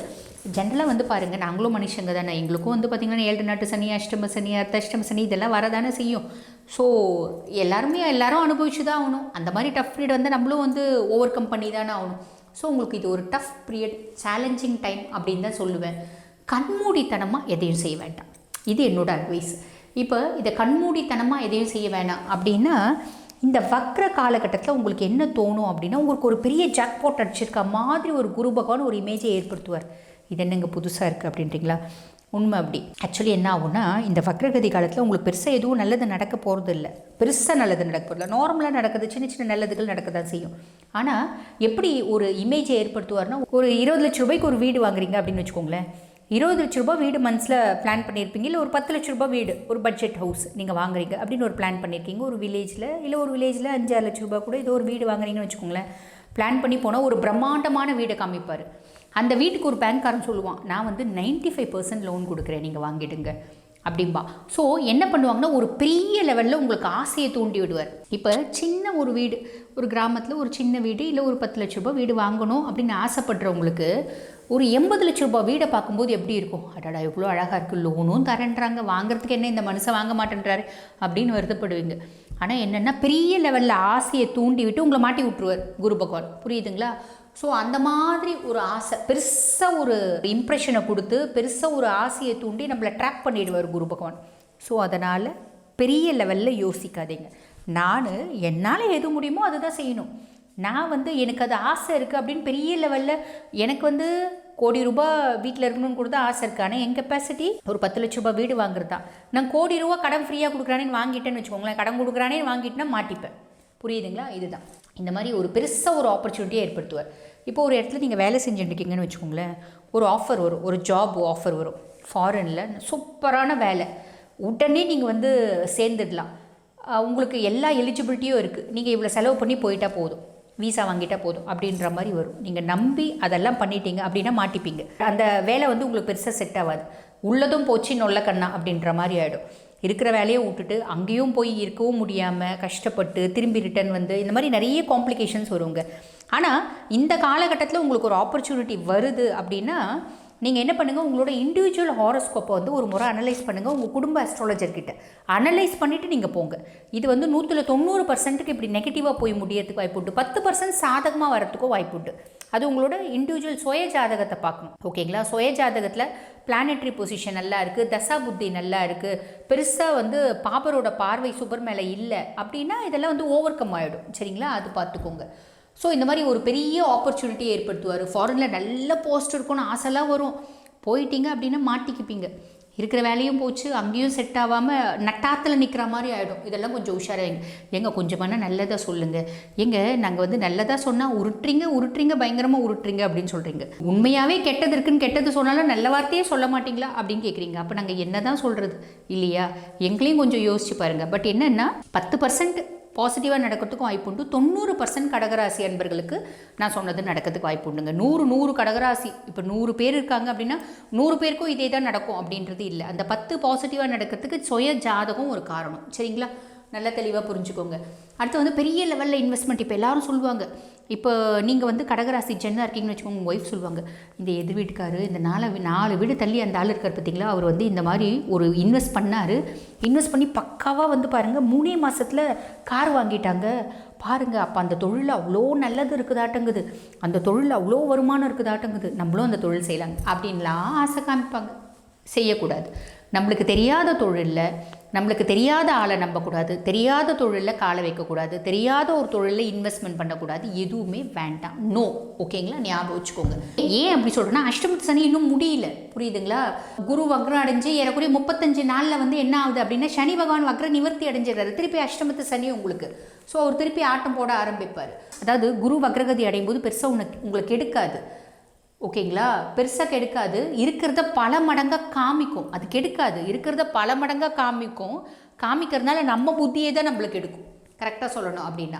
Speaker 3: ஜென்ரலாக வந்து பாருங்கள், நாங்களும் மனுஷங்க தானே. எங்களுக்கும் வந்து பார்த்திங்கன்னா 7 நாட்டு சனி, அஷ்டம சனி, அர்த்தாஷ்டம சனி இதெல்லாம் வரதானே செய்யும். ஸோ எல்லாரும் அனுபவிச்சு தான் ஆகணும். அந்த மாதிரி டஃப் பீரியட் வந்து நம்மளும் வந்து ஓவர் கம் பண்ணி தானே ஆகணும். ஸோ உங்களுக்கு இது ஒரு டஃப் பீரியட், சேலஞ்சிங் டைம் அப்படின்னு தான் சொல்லுவேன். கண்மூடித்தனமாக எதையும் செய்ய வேண்டாம், இது என்னோடய அட்வைஸ். இப்போ இதை கண்மூடித்தனமாக எதையும் செய்ய வேணாம் அப்படின்னா, இந்த வக்ர காலகட்டத்தில் உங்களுக்கு என்ன தோணும் அப்படின்னா, உங்களுக்கு ஒரு பெரிய ஜாக்பாட் அடிச்சிருக்க மாதிரி ஒரு குரு பகவான் ஒரு இமேஜை ஏற்படுத்துவார். இது என்னங்க புதுசாக இருக்குது அப்படின்றீங்களா? உண்மை அப்படி. ஆக்சுவலி என்ன ஆகும்னா, இந்த வக்ரகதி காலத்தில் உங்களுக்கு பெருசாக எதுவும் நல்லது நடக்க போகிறது இல்லை. பெருசாக நல்லது நடக்க போகிறதில்ல, நார்மலாக நடக்குது, சின்ன சின்ன நல்லதுகள் நடக்க தான் செய்யும். ஆனால் எப்படி ஒரு இமேஜை ஏற்படுத்துவார்னா, ஒரு 20 லட்ச ரூபாய்க்கு ஒரு வீடு வாங்குறீங்க அப்படின்னு வச்சுக்கோங்களேன். 20 லட்ச ரூபா வீடு மந்த்ஸில் பிளான் பண்ணியிருப்பீங்க, இல்லை ஒரு 10 லட்ச ரூபா வீடு, ஒரு பட்ஜெட் ஹவுஸ் நீங்கள் வாங்குறீங்க அப்படின்னு ஒரு பிளான் பண்ணியிருக்கீங்க ஒரு வில்லேஜில். இல்லை ஒரு வில்லேஜில் 5-6 லட்ச ரூபா கூட ஏதோ ஒரு வீடு வாங்குறீங்கன்னு வச்சுக்கோங்களேன். பிளான் பண்ணி போனால் ஒரு பிரம்மாண்டமான வீடை காமிப்பார். அந்த வீட்டுக்கு ஒரு பேங்க்காரன் சொல்லுவான், நான் வந்து 95% லோன் கொடுக்குறேன், நீங்கள் வாங்கிடுங்க அப்படின்பா. ஸோ என்ன பண்ணுவாங்கன்னா, ஒரு பெரிய லெவலில் உங்களுக்கு ஆசையை தூண்டி விடுவார். இப்போ சின்ன ஒரு வீடு, ஒரு கிராமத்தில் ஒரு சின்ன வீடு, இல்லை ஒரு 10 லட்ச ரூபா வீடு வாங்கணும் அப்படின்னு ஆசைப்படுறவங்களுக்கு ஒரு 80 லட்ச ரூபா வீடை பார்க்கும்போது எப்படி இருக்கும்? அடடா எவ்வளோ அழகாக இருக்குது, லோனும் தரேன்றாங்க, வாங்குறதுக்கு என்ன இந்த மனுஷன் வாங்க மாட்டேன்றாரு அப்படின்னு வருத்தப்படுவீங்க. ஆனால் என்னென்னா, பெரிய லெவலில் ஆசையை தூண்டி விட்டு உங்களை மாட்டி விட்டுருவார் குரு பகவான். புரியுதுங்களா? ஸோ அந்த மாதிரி ஒரு ஆசை, பெருசாக ஒரு இம்ப்ரெஷனை கொடுத்து, பெருசாக ஒரு ஆசையை தூண்டி நம்மளை ட்ராப் பண்ணிடுவார் குரு பகவான். ஸோ அதனால் பெரிய லெவலில் யோசிக்காதீங்க. என்னால் எது முடியுமோ அதை தான் செய்யணும். நான் வந்து எனக்கு அது ஆசை இருக்குது அப்படின்னு பெரிய லெவலில் எனக்கு வந்து கோடி ரூபாய் வீட்டில் இருக்கணும்னு கூட தான் ஆசை இருக்குது. ஆனால் என் கெப்பாசிட்டி ஒரு 10 லட்ச ரூபாய் வீடு வாங்குறது தான். நான் கோடி ரூபா கடன் ஃப்ரீயாக கொடுக்குறானேன்னு வாங்கிட்டேன்னு வச்சுக்கோங்களேன், கடன் கொடுக்குறானே வாங்கிட்டுனா மாட்டிப்பேன். புரியுதுங்களா? இதுதான் இந்த மாதிரி ஒரு பெருசாக ஒரு ஆப்பர்ச்சுனிட்டியை ஏற்படுத்துவார். இப்போ ஒரு இடத்துல நீங்கள் வேலை செஞ்சுட்டுருக்கீங்கன்னு வச்சுக்கோங்களேன், ஒரு ஆஃபர் வரும், ஒரு ஜாப் ஆஃபர் வரும் ஃபாரினில், சூப்பரான வேலை, உடனே நீங்கள் வந்து சேர்ந்துடலாம். உங்களுக்கு எல்லா எலிஜிபிலிட்டியும் இருக்குது, நீங்கள் இவ்வளோ செலவு பண்ணி போயிட்டால் போதும், வீசா வாங்கிட்டால் போதும் அப்படின்ற மாதிரி வரும். நீங்கள் நம்பி அதெல்லாம் பண்ணிட்டீங்க அப்படின்னா மாட்டிப்பீங்க. அந்த வேலை வந்து உங்களுக்கு பெருசாக செட் ஆகாது, உள்ளதும் போச்சு நொல்ல கண்ணா அப்படின்ற மாதிரி ஆகிடும். இருக்கிற வேலையை விட்டுட்டு அங்கேயும் போய் இருக்கவும் முடியாமல் கஷ்டப்பட்டு திரும்பி ரிட்டர்ன் வந்து இந்த மாதிரி நிறைய காம்ப்ளிகேஷன்ஸ் வருங்க. ஆனால் இந்த காலகட்டத்தில் உங்களுக்கு ஒரு ஆப்பர்ச்சுனிட்டி வருது அப்படின்னா நீங்கள் என்ன பண்ணுங்கள், உங்களோட இண்டிவிஜுவல் ஹாரோஸ்கோப்பை வந்து ஒரு முறை அனலைஸ் பண்ணுங்கள் உங்கள் குடும்ப அஸ்ட்ராலஜர்கிட்ட. அனலைஸ் பண்ணிவிட்டு நீங்கள் போங்க. இது வந்து 190% இப்படி நெகட்டிவாக போய் முடியறதுக்கு வாய்ப்புண்டு, 10% சாதகமாக வரத்துக்கும் வாய்ப்புண்டு. அது உங்களோட இண்டிவிஜுவல் சுய ஜாதகத்தை பார்க்கணும். ஓகேங்களா? சுய ஜாதகத்தில் பிளானட்ரி பொசிஷன் நல்லா இருக்குது, தசா புத்தி நல்லா இருக்குது, பெருசாக வந்து பாப்பரோட பார்வை சுபர் மேலே இல்லை அப்படின்னா இதெல்லாம் வந்து ஓவர் கம் ஆகிடும். சரிங்களா? அது பார்த்துக்கோங்க. ஸோ இந்த மாதிரி ஒரு பெரிய ஆப்பர்ச்சுனிட்டி ஏற்படுத்துவார். ஃபாரினில் நல்ல போஸ்ட் இருக்கும்னு ஆசைலாம் வரும், போயிட்டீங்க அப்படின்னா மாட்டிக்கிப்பீங்க. இருக்கிற வேலையும் போச்சு, அங்கேயும் செட் ஆகாமல் நட்டாத்தில் நிற்கிற மாதிரி ஆகிடும். இதெல்லாம் கொஞ்சம் உஷாராக எங்க கொஞ்சமான நல்லதாக சொல்லுங்கள், நாங்கள் வந்து நல்லதாக சொன்னால் உருட்டுறீங்க பயங்கரமாக உருட்டுறீங்க அப்படின்னு சொல்கிறீங்க. உண்மையாகவே கெட்டது இருக்குன்னு கெட்டது சொன்னாலும் நல்ல வார்த்தையே சொல்ல மாட்டிங்களா அப்படின்னு கேட்குறீங்க. அப்போ நாங்கள் என்ன தான் சொல்கிறது இல்லையா? எங்களையும் கொஞ்சம் யோசிச்சு பாருங்கள். பட் என்னென்னா 10% பாசிட்டிவாக நடக்கிறதுக்கும் வாய்ப்புண்டு. 90% கடகராசி அன்பர்களுக்கு நான் சொன்னது நடக்கிறதுக்கு வாய்ப்புண்டுங்க. 100 கடகராசி இப்போ 100 பேர் இருக்காங்க அப்படின்னா 100 பேருக்கும் இதே தான் நடக்கும் அப்படின்றது இல்லை. அந்த 10 பாசிட்டிவாக நடக்கிறதுக்கு சுய ஜாதகம் ஒரு காரணம். சரிங்களா? நல்லா தெளிவாக புரிஞ்சுக்கோங்க. அடுத்து வந்து பெரிய லெவலில் இன்வெஸ்ட்மெண்ட். இப்போ எல்லாரும் சொல்லுவாங்க, இப்போ நீங்கள் வந்து கடகராசி ஜென்னாக இருக்கீங்கன்னு வச்சுக்கோங்க, உங்கள் ஒய்ஃப் சொல்லுவாங்க, இந்த எதிர் வீட்டுக்காரு இந்த 4 வீடு தள்ளி அந்த ஆள் இருக்கார் பார்த்தீங்களா, அவர் வந்து இந்த மாதிரி ஒரு இன்வெஸ்ட் பண்ணி பக்காவாக வந்து பாருங்கள் 3 மாதத்தில் கார் வாங்கிட்டாங்க பாருங்கள். அப்போ அந்த தொழில் அவ்வளோ நல்லது இருக்குதாட்டங்குது, அந்த தொழில் அவ்வளோ வருமானம் இருக்குதாட்டங்குது, நம்மளும் அந்த தொழில் செய்யலாங்க அப்படின்லாம் ஆசை காமிப்பாங்க. செய்யக்கூடாது. நம்மளுக்கு தெரியாத தொழிலில் நம்மளுக்கு தெரியாத ஆளை நம்பக்கூடாது, தெரியாத தொழிலில் காலை வைக்கக்கூடாது, தெரியாத ஒரு தொழிலில் இன்வெஸ்ட்மெண்ட் பண்ணக்கூடாது, எதுவுமே வேண்டாம். நோ. ஓகேங்களா? ஞாபகம் வச்சுக்கோங்க. ஏன் அப்படி சொல்கிறேன்னா, அஷ்டமத்து சனி இன்னும் முடியல, புரியுதுங்களா? குரு வக்ரம் அடைஞ்சு ஏறக்குறைய 35 நாளில் வந்து என்ன ஆகுது அப்படின்னா சனி பகவான் வக்ர நிவர்த்தி அடைஞ்சிடறாரு. திருப்பி அஷ்டமத்து சனி உங்களுக்கு. ஸோ அவர் திருப்பி ஆட்டம் போட ஆரம்பிப்பார். அதாவது குரு வக்ரகதி அடையும் போது பெருசாக உங்களுக்கு எடுக்காது. ஓகேங்களா? பெருசாக கெடுக்காது, இருக்கிறத பல மடங்காக காமிக்கும். அது கெடுக்காது, இருக்கிறத பல மடங்காக காமிக்கிறதுனால நம்ம புத்தியே தான் நம்மளுக்கு எடுக்கும். கரெக்டாக சொல்லணும் அப்படின்னா.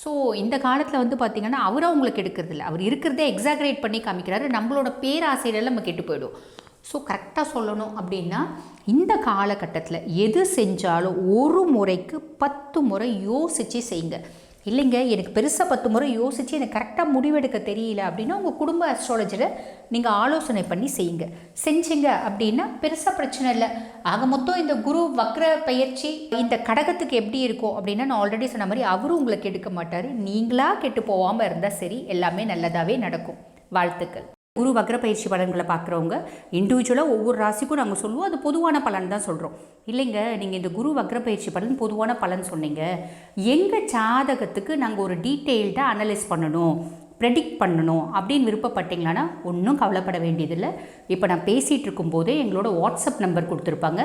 Speaker 3: ஸோ இந்த காலத்தில் வந்து பார்த்திங்கன்னா அவராக உங்களுக்கு எடுக்கிறது இல்லை, அவர் இருக்கிறதே எக்ஸாக்ரேட் பண்ணி காமிக்கிறாரு. நம்மளோட பேராசையில நம்ம கெட்டு போயிடும். ஸோ கரெக்டாக சொல்லணும் அப்படின்னா இந்த காலகட்டத்தில் எது செஞ்சாலும் ஒரு முறைக்கு 10 முறை யோசித்து செய்யுங்க. இல்லைங்க எனக்கு பெருசாக 10 முறை யோசித்து எனக்கு கரெக்டாக முடிவெடுக்க தெரியல அப்படின்னா உங்கள் குடும்ப அஸ்ட்ராலஜரை நீங்கள் ஆலோசனை பண்ணி செஞ்சீங்க அப்படின்னா பெருசாக பிரச்சனை இல்லை. ஆக மொத்தம் இந்த குரு வக்ர பயிற்சி இந்த கடகத்துக்கு எப்படி இருக்கும் அப்படின்னா, நான் ஆல்ரெடி சொன்ன மாதிரி அவரும் உங்களை கெடுக்க மாட்டார். நீங்களாக கெட்டு போகாமல் இருந்தால் சரி, எல்லாமே நல்லதாகவே நடக்கும். வாழ்த்துக்கள். குரு வக்ர பயிற்சி பலன்களை பார்க்குறவங்க இண்டிவிஜுவலாக ஒவ்வொரு ராசிக்கும் நாங்கள் சொல்லுவோம், அது பொதுவான பலன் தான் சொல்கிறோம். இல்லைங்க நீங்கள் இந்த குரு வக்ர பயிற்சி பலன் பொதுவான பலன் சொன்னீங்க, எங்கள் ஜாதகத்துக்கு நாங்கள் ஒரு டீட்டெயில்டாக அனலைஸ் பண்ணணும், ப்ரெடிக்ட் பண்ணணும் அப்படின்னு விருப்பப்பட்டீங்களான்னா ஒன்றும் கவலைப்பட வேண்டியதில்லை. இப்போ நான் பேசிகிட்டு இருக்கும்போதே எங்களோட வாட்ஸ்அப் நம்பர் கொடுத்துருப்பாங்க.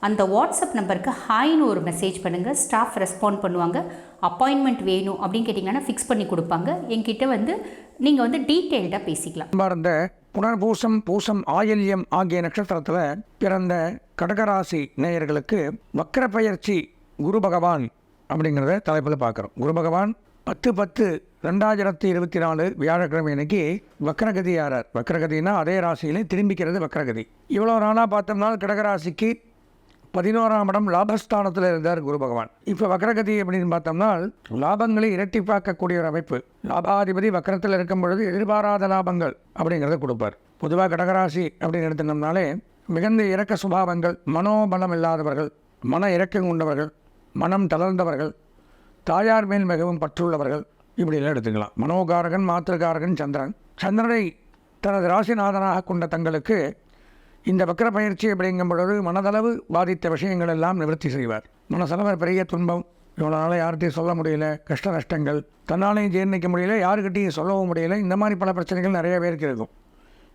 Speaker 3: அந்த வாட்ஸ்அப் நம்பருக்கு ஹாய்னு ஒரு மெசேஜ் பண்ணுங்கள், ஸ்டாஃப் ரெஸ்பாண்ட் பண்ணுவாங்க. அப்பாயின்மெண்ட் வேணும் அப்படின்னு கேட்டிங்கன்னா ஃபிக்ஸ் பண்ணி கொடுப்பாங்க. என்கிட்ட வந்து நீங்கள் வந்து டீட்டெயில்டாக பேசிக்கலாம்.
Speaker 4: இந்த புனர்பூசம் பூசம் ஆயில்யம் ஆகிய நட்சத்திரத்தில் பிறந்த கடகராசி நேயர்களுக்கு வக்ர பயிற்சி குரு பகவான் அப்படிங்கிறத தலைப்பில் பார்க்குறோம். குரு பகவான் 10/10/2024 வியாழக்கிழமை அன்னைக்கு வக்ரகதி ஆறார். வக்ரகதினா அதே ராசியிலே திரும்பிக்கிறது வக்ரகதி. இவ்வளோ நாளாக பார்த்தோம்னா கடகராசிக்கு 11ஆம் இடம் லாபஸ்தானத்தில் இருந்தார் குரு பகவான். இப்போ வக்ரகதி அப்படின்னு பார்த்தோம்னா லாபங்களை இரட்டிப்பாக்கக்கூடிய ஒரு அமைப்பு. லாபாதிபதி வக்ரத்தில் இருக்கும் பொழுது எதிர்பாராத லாபங்கள் அப்படிங்கிறத கொடுப்பார். பொதுவாக கடகராசி அப்படின்னு எடுத்துனோம்னாலே மிகுந்த இரக்க சுபாவங்கள், மனோபலம் இல்லாதவர்கள், மன இரக்கம் கொண்டவர்கள், மனம் தளர்ந்தவர்கள், தாயார் மேல் மிகவும் பற்றுள்ளவர்கள், இப்படியெல்லாம் எடுத்துக்கலாம். மனோகாரகன் மாத்திருக்காரகன் சந்திரனை தனது ராசிநாதனாக கொண்ட தங்களுக்கு இந்த வக்ர பயிற்சி அப்படிங்கும் பொழுது மனதளவு பாதித்த விஷயங்கள் எல்லாம் நிவர்த்தி செய்வார். மனசளவு பெரிய துன்பம், இவ்வளோ நாளாக யார்கிட்டையும் சொல்ல முடியல, கஷ்ட நஷ்டங்கள், தன்னாலையும் ஜீர்ணிக்க முடியல, யாருக்கிட்டையும் சொல்லவும் முடியல, இந்த மாதிரி பல பிரச்சனைகள் நிறைய பேருக்கு இருக்கும்.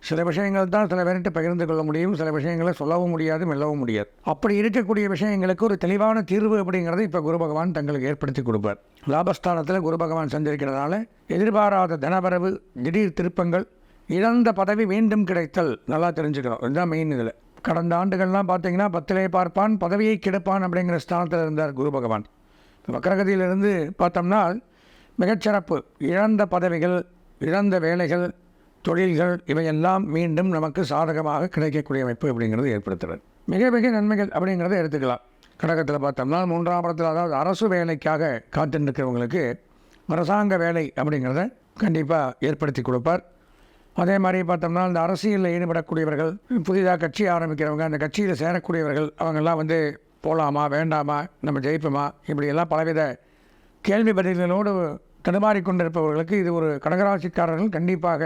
Speaker 4: சில விஷயங்கள் தான் சில பேர்கிட்ட பகிர்ந்து கொள்ள முடியும், சில விஷயங்களை சொல்லவும் முடியாது, மெல்லவும் முடியாது. அப்படி இருக்கக்கூடிய விஷயங்களுக்கு ஒரு தெளிவான தீர்வு அப்படிங்கிறது இப்போ குரு பகவான் தங்களுக்கு ஏற்படுத்தி கொடுப்பார். லாபஸ்தானத்தில் குரு பகவான் சஞ்சரிக்கிறதுனால எதிர்பாராத தனவரவு, திடீர் திருப்பங்கள், இழந்த பதவி மீண்டும் கிடைத்தல், நல்லா தெரிஞ்சுக்கணும். இதுதான் மெயின். இதில் கடந்த ஆண்டுகள்லாம் பார்த்தீங்கன்னா 10லே பார்ப்பான் பதவியை கெடுப்பான் அப்படிங்கிற ஸ்தானத்தில் இருந்தார் குரு பகவான். வக்ரகதியிலிருந்து பார்த்தோம்னா மிகச்சிறப்பு. இழந்த பதவிகள், இழந்த வேலைகள், தொழில்கள் இவையெல்லாம் மீண்டும் நமக்கு சாதகமாக கிடைக்கக்கூடிய அமைப்பு அப்படிங்கிறது ஏற்படுத்துகிறது. மிக மிக நன்மைகள் அப்படிங்கிறத எடுத்துக்கலாம். கடகத்தில் பார்த்தோம்னா 3ஆம் இடத்துல, அதாவது அரசு வேலைக்காக காத்துருக்கிறவங்களுக்கு அரசாங்க வேலை அப்படிங்கிறத கண்டிப்பாக ஏற்படுத்தி கொடுப்பார். அதே மாதிரி பார்த்தோம்னா இந்த அரசியலில் ஈடுபடக்கூடியவர்கள், புதிதாக கட்சி ஆரம்பிக்கிறவங்க, அந்த கட்சியில் சேரக்கூடியவர்கள், அவங்கெல்லாம் வந்து போகலாமா வேண்டாமா, நம்ம ஜெயிப்போமா, இப்படியெல்லாம் பலவித கேள்வி பதில்களோடு தடுமாறிக்கொண்டிருப்பவர்களுக்கு இது ஒரு கடகராசிக்காரர்கள் கண்டிப்பாக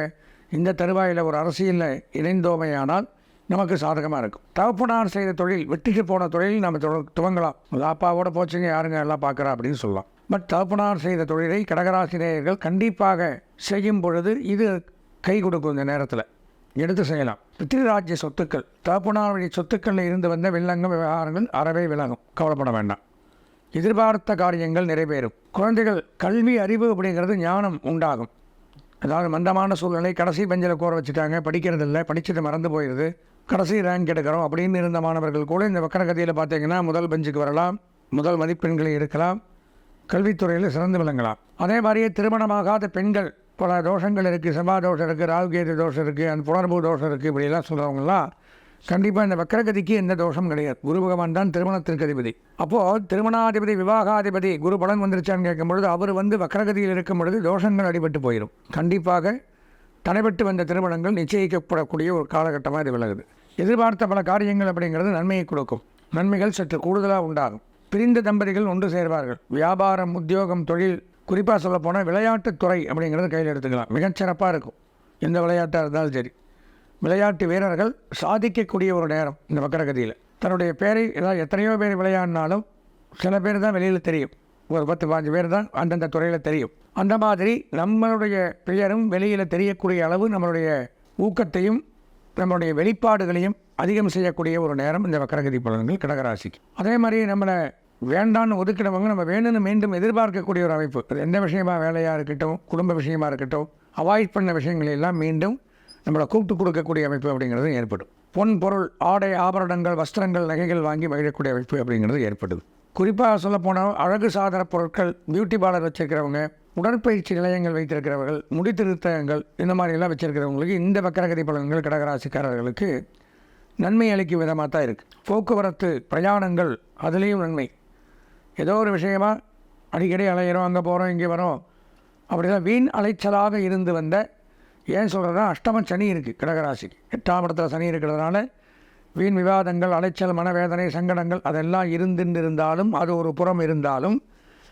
Speaker 4: இந்த தருவாயில் ஒரு அரசியலில் இணைந்தோமையானால் நமக்கு சாதகமாக இருக்கும். தகப்பனார் செய்த தொழில், விட்டுட்டு போன தொழில் நம்ம துவங்கலாம். அது அப்பாவோட போச்சுங்க, யாருங்க எல்லாம் பார்க்குறா அப்படின்னு சொல்லலாம். பட் தகப்பனார் செய்த தொழிலை கடகராசினியர்கள் கண்டிப்பாக செய்யும் பொழுது இது கை கொடுக்கும். இந்த நேரத்தில் எடுத்து செய்யலாம். பித்ருராஜ்ய சொத்துக்கள், தகப்பனார் வழி சொத்துக்களில் இருந்து வந்த வில்லங்க விவகாரங்கள் அறவே விலகும், கவலைப்பட வேண்டாம். எதிர்பார்த்த காரியங்கள் நிறைவேறும். குழந்தைகள் கல்வி அறிவு அப்படிங்கிறது ஞானம் உண்டாகும். அதாவது மந்தமான சூழ்நிலை, கடைசி பெஞ்சில் கோர வச்சுட்டாங்க, படிக்கிறது இல்லை, படிச்சுட்டு மறந்து போயிடுது, கடைசி ரேங்க் எடுக்கிறோம் அப்படின்னு இருந்த மாணவர்கள் கூட இந்த வக்கரகதியில் பார்த்தீங்கன்னா முதல் பெஞ்சுக்கு வரலாம், முதல் மதிப்பெண்களை எடுக்கலாம், கல்வித்துறையில் சிறந்து விளங்கலாம். அதே மாதிரியே திருமணமாகாத பெண்கள், பல தோஷங்கள் இருக்குது, செவ்வாய் தோஷம் இருக்குது, ராகுகேது தோஷம் இருக்குது, அந்த புணர்வு தோஷம் இருக்குது, இப்படியெல்லாம் சொல்கிறவங்களாம் கண்டிப்பாக இந்த வக்கரகதிக்கு எந்த தோஷம் கிடையாது. குரு பகவான் தான் திருமணத்திற்கு அதிபதி. அப்போது திருமணாதிபதி விவாகாதிபதி குரு பலன் வந்துருச்சான்னு கேட்கும் பொழுது அவர் வந்து வக்கரகதியில் இருக்கும் பொழுது தோஷங்கள் அடிபட்டு போயிடும். கண்டிப்பாக தடைபட்டு வந்த திருமணங்கள் நிச்சயிக்கப்படக்கூடிய ஒரு காலகட்டமாக இது விலகுது. எதிர்பார்த்த பல காரியங்கள் அப்படிங்கிறது நன்மையை கொடுக்கும். நன்மைகள் சற்று கூடுதலாக உண்டாகும். பிரிந்த தம்பதிகள் ஒன்று சேர்வார்கள். வியாபாரம், உத்தியோகம், தொழில், குறிப்பாக சொல்லப்போனால் விளையாட்டுத்துறை அப்படிங்கிறது கையில் எடுத்துக்கலாம். மிகச்சிறப்பாக இருக்கும். எந்த விளையாட்டாக இருந்தாலும் சரி, விளையாட்டு வீரர்கள் சாதிக்கக்கூடிய ஒரு நேரம் இந்த வக்கரகதியில். தன்னுடைய பேரை ஏதாவது எத்தனையோ பேர் விளையாடினாலும் சில பேர் தான் வெளியில் தெரியும், ஒரு 10-15 பேர் தான் அந்தந்த துறையில் தெரியும். அந்த மாதிரி நம்மளுடைய பெயரும் வெளியில் தெரியக்கூடிய அளவு நம்மளுடைய ஊக்கத்தையும் நம்மளுடைய வெளிப்பாடுகளையும் அதிகம் செய்யக்கூடிய ஒரு நேரம் இந்த வக்கரகதி பலன்கள் கடகராசிக்கு. அதே மாதிரி நம்மளை வேண்டான்னு ஒதுக்கினவங்க நம்ம வேணும்னு மீண்டும் எதிர்பார்க்கக்கூடிய ஒரு அமைப்பு. அது எந்த விஷயமாக, வேலையாக இருக்கட்டும், குடும்ப விஷயமாக இருக்கட்டும், அவாய்ட் பண்ண விஷயங்களெல்லாம் மீண்டும் நம்மளை கூப்பிட்டு கொடுக்கக்கூடிய அமைப்பு அப்படிங்கிறது ஏற்படும். பொன் பொருள், ஆடை ஆபரணங்கள், வஸ்திரங்கள், நகைகள் வாங்கி மகிழக்கூடிய அமைப்பு அப்படிங்கிறது ஏற்படுது. குறிப்பாக சொல்லப்போனால் அழகு சாதன பொருட்கள், பியூட்டி பார்லர் வச்சுருக்கிறவங்க, உடற்பயிற்சி நிலையங்கள் வைத்திருக்கிறவர்கள், முடித்திருத்தங்கள், இந்த மாதிரியெல்லாம் வச்சுருக்கிறவங்களுக்கு இந்த வக்கரகதி பலன்கள் கடகராசிக்காரர்களுக்கு நன்மை அளிக்கும் விதமாக தான் இருக்குது. போக்குவரத்து, பிரயாணங்கள், அதுலேயும் நன்மை. ஏதோ ஒரு விஷயமாக அடிக்கடி அலையிறோம், அங்கே போகிறோம், இங்கே வரோம், அப்படிதான் வீண் அலைச்சலாக இருந்து வந்த, ஏன் சொல்கிறதா, அஷ்டம சனி இருக்குது கடகராசிக்கு. 8ஆம் இடத்துல சனி இருக்கிறதுனால வீண் விவாதங்கள், அலைச்சல், மனவேதனை, சங்கடங்கள் அதெல்லாம் இருந்தாலும், அது ஒரு புறம் இருந்தாலும்,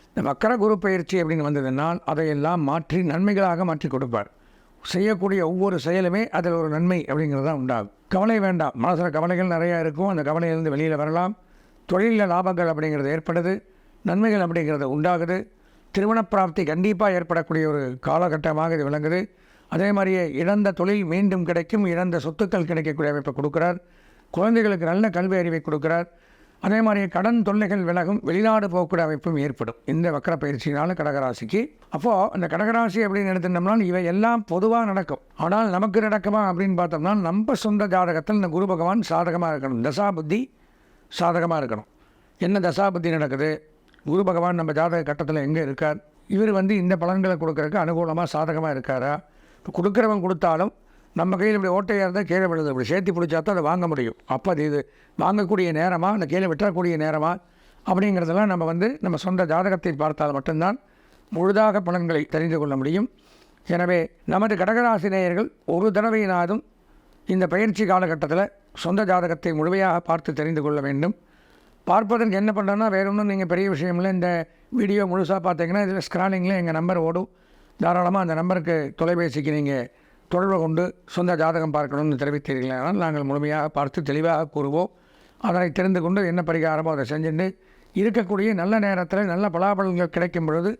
Speaker 4: இந்த வக்கர குரு பயிற்சி அப்படின்னு வந்ததுனால் அதையெல்லாம் மாற்றி நன்மைகளாக மாற்றி கொடுப்பார். செய்யக்கூடிய ஒவ்வொரு செயலுமே அதில் ஒரு நன்மை அப்படிங்கிறது தான் உண்டாகும். கவலை வேண்டாம். மனசில் கவலைகள் நிறையா இருக்கும், அந்த கவலையிலிருந்து வெளியில் வரலாம். தொழிலில் லாபங்கள் அப்படிங்கிறது ஏற்படுது, நன்மைகள் அப்படிங்கிறது உண்டாகுது. திருமண பிராப்தி கண்டிப்பாக ஏற்படக்கூடிய ஒரு காலகட்டமாக இது விளங்குது. அதே மாதிரியே இழந்த தொழில் மீண்டும் கிடைக்கும், இழந்த சொத்துக்கள் கிடைக்கக்கூடிய அமைப்பை கொடுக்குறார். குழந்தைகளுக்கு நல்ல கல்வி அறிவை கொடுக்குறார். அதே மாதிரியே கடன் தொல்லைகள் விலகும், வெளிநாடு போகக்கூடிய அமைப்பும் ஏற்படும் இந்த வக்கர பயிற்சியினால் கடகராசிக்கு. அப்போது அந்த கடகராசி அப்படின்னு எடுத்துட்டோம்னா இவை எல்லாம் பொதுவாக நடக்கும். ஆனால் நமக்கு நடக்குமா அப்படின்னு பார்த்தோம்னா நம்ம சொந்த ஜாதகத்தில் இந்த குரு பகவான் சாதகமாக இருக்கணும், தசா புத்தி சாதகமாக இருக்கணும். என்ன தசா புத்தி நடக்குது, குரு பகவான் நம்ம ஜாதக கட்டத்தில் எங்கே இருக்கார், இவர் வந்து இந்த பலன்களை கொடுக்குறதுக்கு அனுகூலமாக சாதகமாக இருக்காரா. இப்போ கொடுக்குறவன் கொடுத்தாலும் நம்ம கையில் இப்படி ஓட்டையாக இருந்தால் கீழே விழுது, இப்படி சேர்த்து பிடிச்சா தான் அதை வாங்க முடியும். அப்போ அது இது வாங்கக்கூடிய நேரமாக, அந்த கீழே விட்டுறக்கூடிய நேரமாக அப்படிங்கிறதெல்லாம் நம்ம வந்து நம்ம சொந்த ஜாதகத்தை பார்த்தால் மட்டும்தான் முழுதாக பலன்களை தெரிந்து கொள்ள முடியும். எனவே நமது கடகராசி நேயர்கள் ஒரு தடவையினாலும் இந்த பயிற்சி காலகட்டத்தில் சொந்த ஜாதகத்தை முழுமையாக பார்த்து தெரிந்து கொள்ள வேண்டும். பார்ப்பதற்கு என்ன பண்ணுறோன்னா வேறு ஒன்றும் நீங்கள் பெரிய விஷயமில்லை. இந்த வீடியோ முழுசாக பார்த்தீங்கன்னா இதில் ஸ்க்ராலிங்கில் எங்கள் நம்பர் ஓடும். தாராளமாக அந்த நம்பருக்கு தொலைபேசிக்கு நீங்கள் தொடர்பு கொண்டு சொந்த ஜாதகம் பார்க்கணும்னு தெரிவித்தீர்களானால் நாங்கள் முழுமையாக பார்த்து தெளிவாக கூறுவோம். அதனை தெரிந்து கொண்டு என்ன பரிகாரமோ அதை செஞ்சுட்டு இருக்கக்கூடிய நல்ல நேரத்தில் நல்ல பலாபலன்கள் கிடைக்கும் பொழுது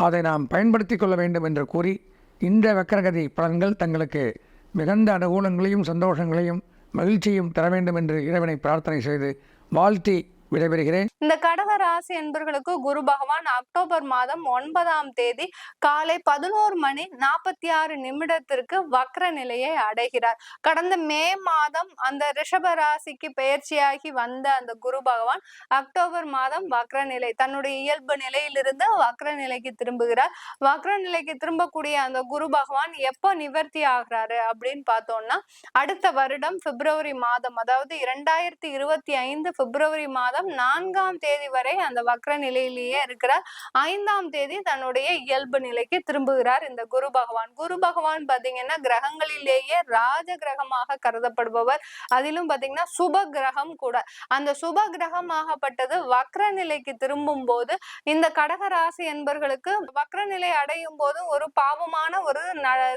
Speaker 4: அதை நாம் பயன்படுத்தி கொள்ள வேண்டும் என்று கூறி இந்த வக்கரகதி பலன்கள் தங்களுக்கு மிகுந்த அனுகூலங்களையும் சந்தோஷங்களையும் மகிழ்ச்சியும் தர வேண்டும் என்று இறைவனை பிரார்த்தனை செய்து வாழ்த்தி விடைபெறுகிறேன்.
Speaker 5: இந்த கடக ராசி என்பர்களுக்கு குரு பகவான் அக்டோபர் மாதம் 9ஆம் தேதி காலை 11:46 வக்ர நிலையை அடைகிறார். கடந்த மே மாதம் அந்த ரிஷப ராசிக்கு பெயர்ச்சியாகி வந்த அந்த குரு பகவான் அக்டோபர் மாதம் வக்ர நிலை, தன்னுடைய இயல்பு நிலையிலிருந்து வக்ர நிலைக்கு திரும்புகிறார். வக்ர நிலைக்கு திரும்பக்கூடிய அந்த குரு பகவான் எப்போ நிவர்த்தி ஆகிறாரு அப்படின்னு பார்த்தோம்னா அடுத்த வருடம் பிப்ரவரி மாதம், அதாவது 2025 பிப்ரவரி மாதம் மாதம் 4ஆம் தேதி வரை அந்த வக்ர நிலையிலேயே இருக்கிறார். 5ஆம் தேதி தன்னுடைய இயல்பு நிலைக்கு திரும்புகிறார் இந்த குரு பகவான். குரு பகவான் பாத்தீங்கன்னா கிரகங்களிலேயே ராஜ கிரகமாக கருதப்படுபவர். அதிலும் பாத்தீங்கன்னா சுப கிரகம் கூட. அந்த சுப கிரகமாகப்பட்டது வக்ர நிலைக்கு திரும்பும் போது இந்த கடகராசி என்பர்களுக்கு வக்ர நிலை அடையும் போது ஒரு பாவமான ஒரு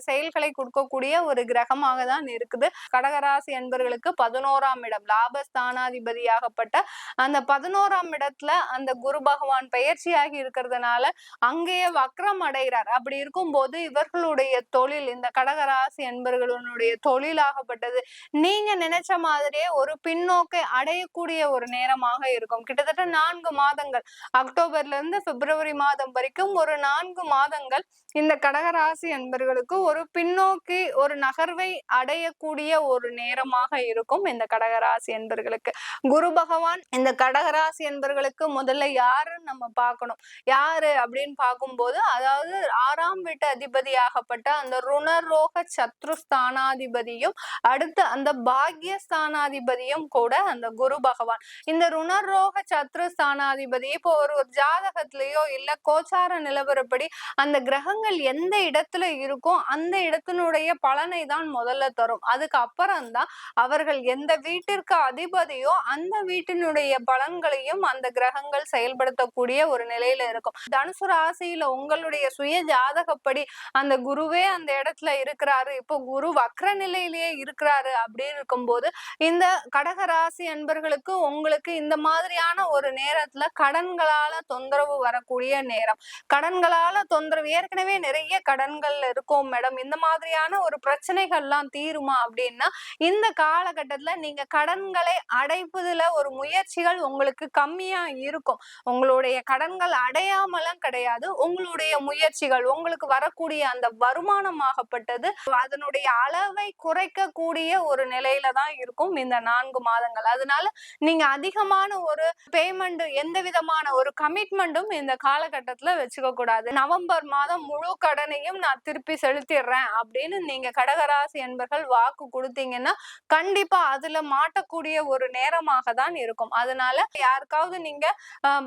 Speaker 5: செயல்களை கொடுக்கக்கூடிய ஒரு கிரகமாக தான் இருக்குது. கடகராசி என்பர்களுக்கு 11ஆம் இடம் லாபஸ்தானாதிபதியாகப்பட்ட அந்த 11ஆம் இடத்துல அந்த குரு பகவான் பயிற்சியாகி இருக்கிறதுனால அங்கேயே வக்ரம் அடைகிறார். அப்படி இருக்கும்போது இவர்களுடைய தொழில், இந்த கடகராசி என்பர்களுடைய தொழிலாகப்பட்டது நீங்க நினைச்ச மாதிரியே ஒரு பின்னோக்கை அடையக்கூடிய ஒரு நேரமாக இருக்கும். கிட்டத்தட்ட 4 மாதங்கள், அக்டோபர்ல இருந்து பிப்ரவரி மாதம் வரைக்கும் ஒரு 4 மாதங்கள் இந்த கடகராசி என்பர்களுக்கு ஒரு பின்னோக்கி ஒரு நகர்வை அடையக்கூடிய ஒரு நேரமாக இருக்கும் இந்த கடகராசி என்பர்களுக்கு. குரு பகவான் இந்த கடகராசி என்பர்களுக்கு முதல்ல யாருன்னு நம்ம பார்க்கணும். யாரு அப்படின்னு பார்க்கும்போது, அதாவது 6ஆம் வீட்டு அதிபதியாகப்பட்ட அந்த ருணரோக சத்ருஸ்தானாதிபதியும் அடுத்து அந்த பாக்யஸ்தானாதிபதியும் கூட அந்த குரு பகவான். இந்த ருணரோக சத்ருஸ்தானாதிபதி இப்போ ஒரு ஜாதகத்திலேயோ இல்ல கோச்சார நிலவரப்படி அந்த கிரகங்கள் எந்த இடத்துல இருக்கோ அந்த இடத்தினுடைய பலனை தான் முதல்ல தரும். அதுக்கு அப்புறம் தான் அவர்கள் எந்த வீட்டிற்கு அதிபதியோ அந்த வீட்டினுடைய பலன்களையும் அந்த கிரகங்கள் செயல்படுத்தக்கூடிய ஒரு நிலையில இருக்கும். தனுசு ராசியில உங்களுடைய சுய ஜாதகப்படி அந்த குருவே அந்த இடத்துல இருக்கிறாரு, இப்போ குரு வக்ர நிலையிலேயே இருக்கிறாரு அப்படின்னு இருக்கும்போது இந்த கடகராசி அன்பர்களுக்கு உங்களுக்கு இந்த மாதிரியான ஒரு நேரத்துல கடன்களால தொந்தரவு வரக்கூடிய நேரம். கடன்களால தொந்தரவு, ஏற்கனவே நிறைய கடன்கள் இருக்கும் மேடம், இந்த மாதிரியான ஒரு பிரச்சனைகள்லாம் தீருமா அப்படின்னா இந்த காலகட்டத்துல நீங்க கடன்களை அடைப்பதுல ஒரு முயற்சிகள் உங்களுக்கு கம்மியா இருக்கும். உங்களுடைய கடன்கள் அடையாமலாம் கிடையாது, உங்களுடைய முயற்சிகள், உங்களுக்கு வரக்கூடிய அந்த வருமானமாகப்பட்டது அதனுடைய அளவை குறைக்கக்கூடிய ஒரு நிலையில தான் இருக்கும் இந்த 4 மாதங்கள். அதனால நீங்க அதிகமான ஒரு பேமெண்ட், எந்த விதமான ஒரு கமிட்மெண்ட்டும் இந்த காலகட்டத்துல வச்சுக்க கூடாது. நவம்பர் மாதம் முழு கடனையும் நான் திருப்பி செலுத்திடுறேன் அப்படின்னு நீங்க கடகராசி என்பர்கள் வாக்கு கொடுத்தீங்கன்னா கண்டிப்பா அதுல மாட்டக்கூடிய ஒரு நேரமாக தான் இருக்கும். அதனால யாருக்காவது நீங்க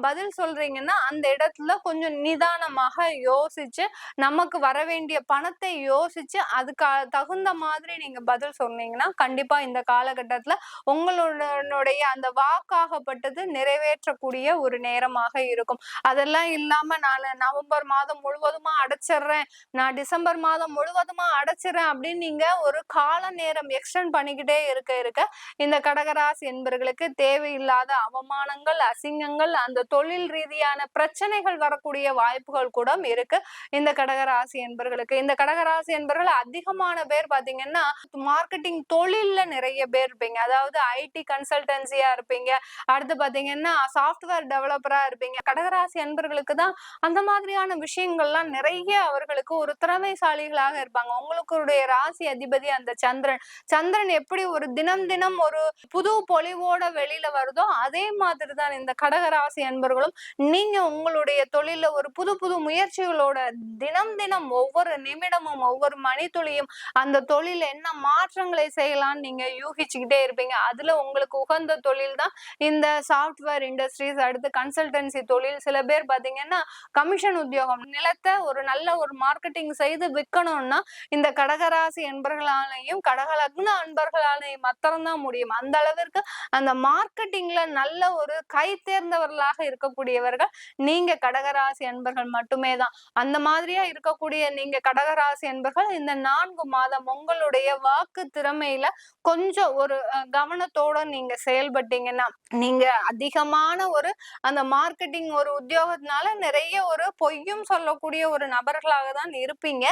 Speaker 5: பதில் சொல்றீங்கன்னா அந்த இடத்துல கொஞ்சம் நிதானமாக யோசிச்சு, நமக்கு வர வேண்டிய பணத்தை யோசிச்சு அதுக்கு தகுந்த மாதிரி நீங்க பதில் சொன்னீங்கன்னா கண்டிப்பா இந்த காலகட்டத்துல உங்களுடைய அந்த வாக்காகப்பட்டது நிறைவேற்றக்கூடிய ஒரு நேரமாக இருக்கும். அதெல்லாம் இல்லாம நான் நவம்பர் மாதம் முழுவதுமா அடைச்சிடுறேன், நான் டிசம்பர் மாதம் முழுவதுமா அடைச்சிடுறேன் அப்படின்னு நீங்க ஒரு கால நேரம் எக்ஸ்டெண்ட் பண்ணிக்கிட்டே இருக்க இந்த கடகராசி என்பர்களுக்கு தேவையில்லாத அவமானங்கள், அசிங்கங்கள், அந்த தொழில் ரீதியான பிரச்சனைகள் வரக்கூடிய வாய்ப்புகள் கூட இருக்கு இந்த கடகராசி என்பர்களுக்கு. இந்த கடகராசி என்பர்கள் அதிகமான பேர் பாத்தீங்கன்னா மார்க்கெட்டிங் தொழில்ல நிறைய பேர் இருப்பீங்க. அதாவது ஐடி கன்சல்டன்சியா இருப்பீங்க, அடுத்து பாத்தீங்கன்னா சாஃப்ட்வேர் டெவலப்பரா இருப்பீங்க. கடகராசி என்பர்களுக்கு தான் அந்த மாதிரியான விஷயங்கள்லாம் நிறைய அவர்களுக்கு ஒரு திறமைசாலிகளாக இருப்பாங்க. உங்களுடைய ராசி அதிபதி அந்த சந்திரன் எப்படி ஒரு தினம் தினம் ஒரு புது பொலிவோட வெளியில வருதோ அதே மாதிரிதான் இந்த கடகராசி அன்பர்களும் நீங்க உங்களுடைய தொழில ஒரு புது முயற்சிகளோட தினம் ஒவ்வொரு நிமிடமும் ஒவ்வொரு மணித்துளியும் அந்த தொழில என்ன மாற்றங்களை செய்யலாம்னு நீங்க யூகிச்சுக்கிட்டே இருப்பீங்க. அதுல உங்களுக்கு உகந்த தொழில் தான் இந்த சாஃப்ட்வேர் இண்டஸ்ட்ரீஸ், அடுத்து கன்சல்டன்சி தொழில். சில பேர் பாத்தீங்கன்னா கமிஷன் உத்தியோகம், நிலத்தை ஒரு நல்ல ஒரு மார்க்கெட்டிங் செய்து விற்கணும்னா இந்த கடகராசி என்பர்களாலையும் கடகலக்ன அன்பர்களாலையும் மாத்திரம்தான் முடியும். அந்த அளவிற்கு அந்த மார்க்கெட்டிங்ல நல்ல ஒரு கை தேர்ந்தவர்களாக இருக்கக்கூடியவர்கள் நீங்க கடகராசி அன்பர்கள் மட்டுமே தான். அந்த மாதிரியா இருக்கக்கூடிய நீங்க கடகராசி அன்பர்கள் இந்த 4 மாதம் உங்களுடைய வாக்கு திறமையில கொஞ்சம் ஒரு கவனத்தோட நீங்க செயல்பட்டீங்கன்னா, நீங்க அதிகமான ஒரு அந்த மார்க்கெட்டிங் ஒரு உத்தியோகத்தினால நிறைய ஒரு பொய்யும் சொல்லக்கூடிய ஒரு நபர்களாக தான் இருப்பீங்க.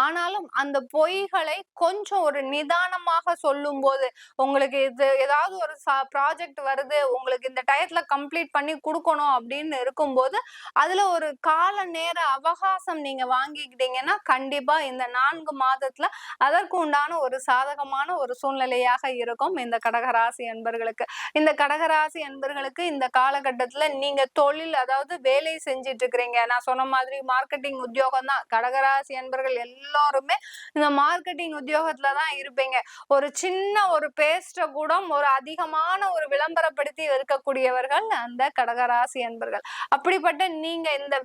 Speaker 5: ஆனாலும் அந்த பொய்களை கொஞ்சம் ஒரு நிதானமாக சொல்லும் போது, உங்களுக்கு இது ஏதாவது ஒரு ப்ராஜெக்ட் வருது, உங்களுக்கு இந்த டயத்துல கம்ப்ளீட் பண்ணி கொடுக்கணும் அப்படின்னு இருக்கும்போது அதுல ஒரு கால நேர அவகாசம் நீங்க வாங்கிக்கிட்டீங்கன்னா கண்டிப்பா இந்த 4 மாதத்துல அதற்கு உண்டான ஒரு சாதகமான ஒரு சூழ்நிலையாக இருக்கும் இந்த கடகராசி அன்பர்களுக்கு. இந்த கடகராசி அன்பர்களுக்கு இந்த காலகட்டத்துல நீங்க தொழில், அதாவது வேலை செஞ்சிட்டு இருக்கிறீங்க, நான் சொன்ன மாதிரி மார்க்கெட்டிங் உத்தியோகம் தான். கடகராசி அன்பர்கள் எல்லாருமே இந்த மார்க்கெட்டிங் உத்தியோகத்துலதான் இருப்பீங்க. ஒரு சின்ன ஒரு பேஸ்ட கூட ஒரு அதிகமான ஒரு விளம்பரப்படுத்தி இருக்க இருக்கக்கூடியவர்கள் அந்த கடகராசி என்பர்கள். அப்படிப்பட்ட நீங்க இந்த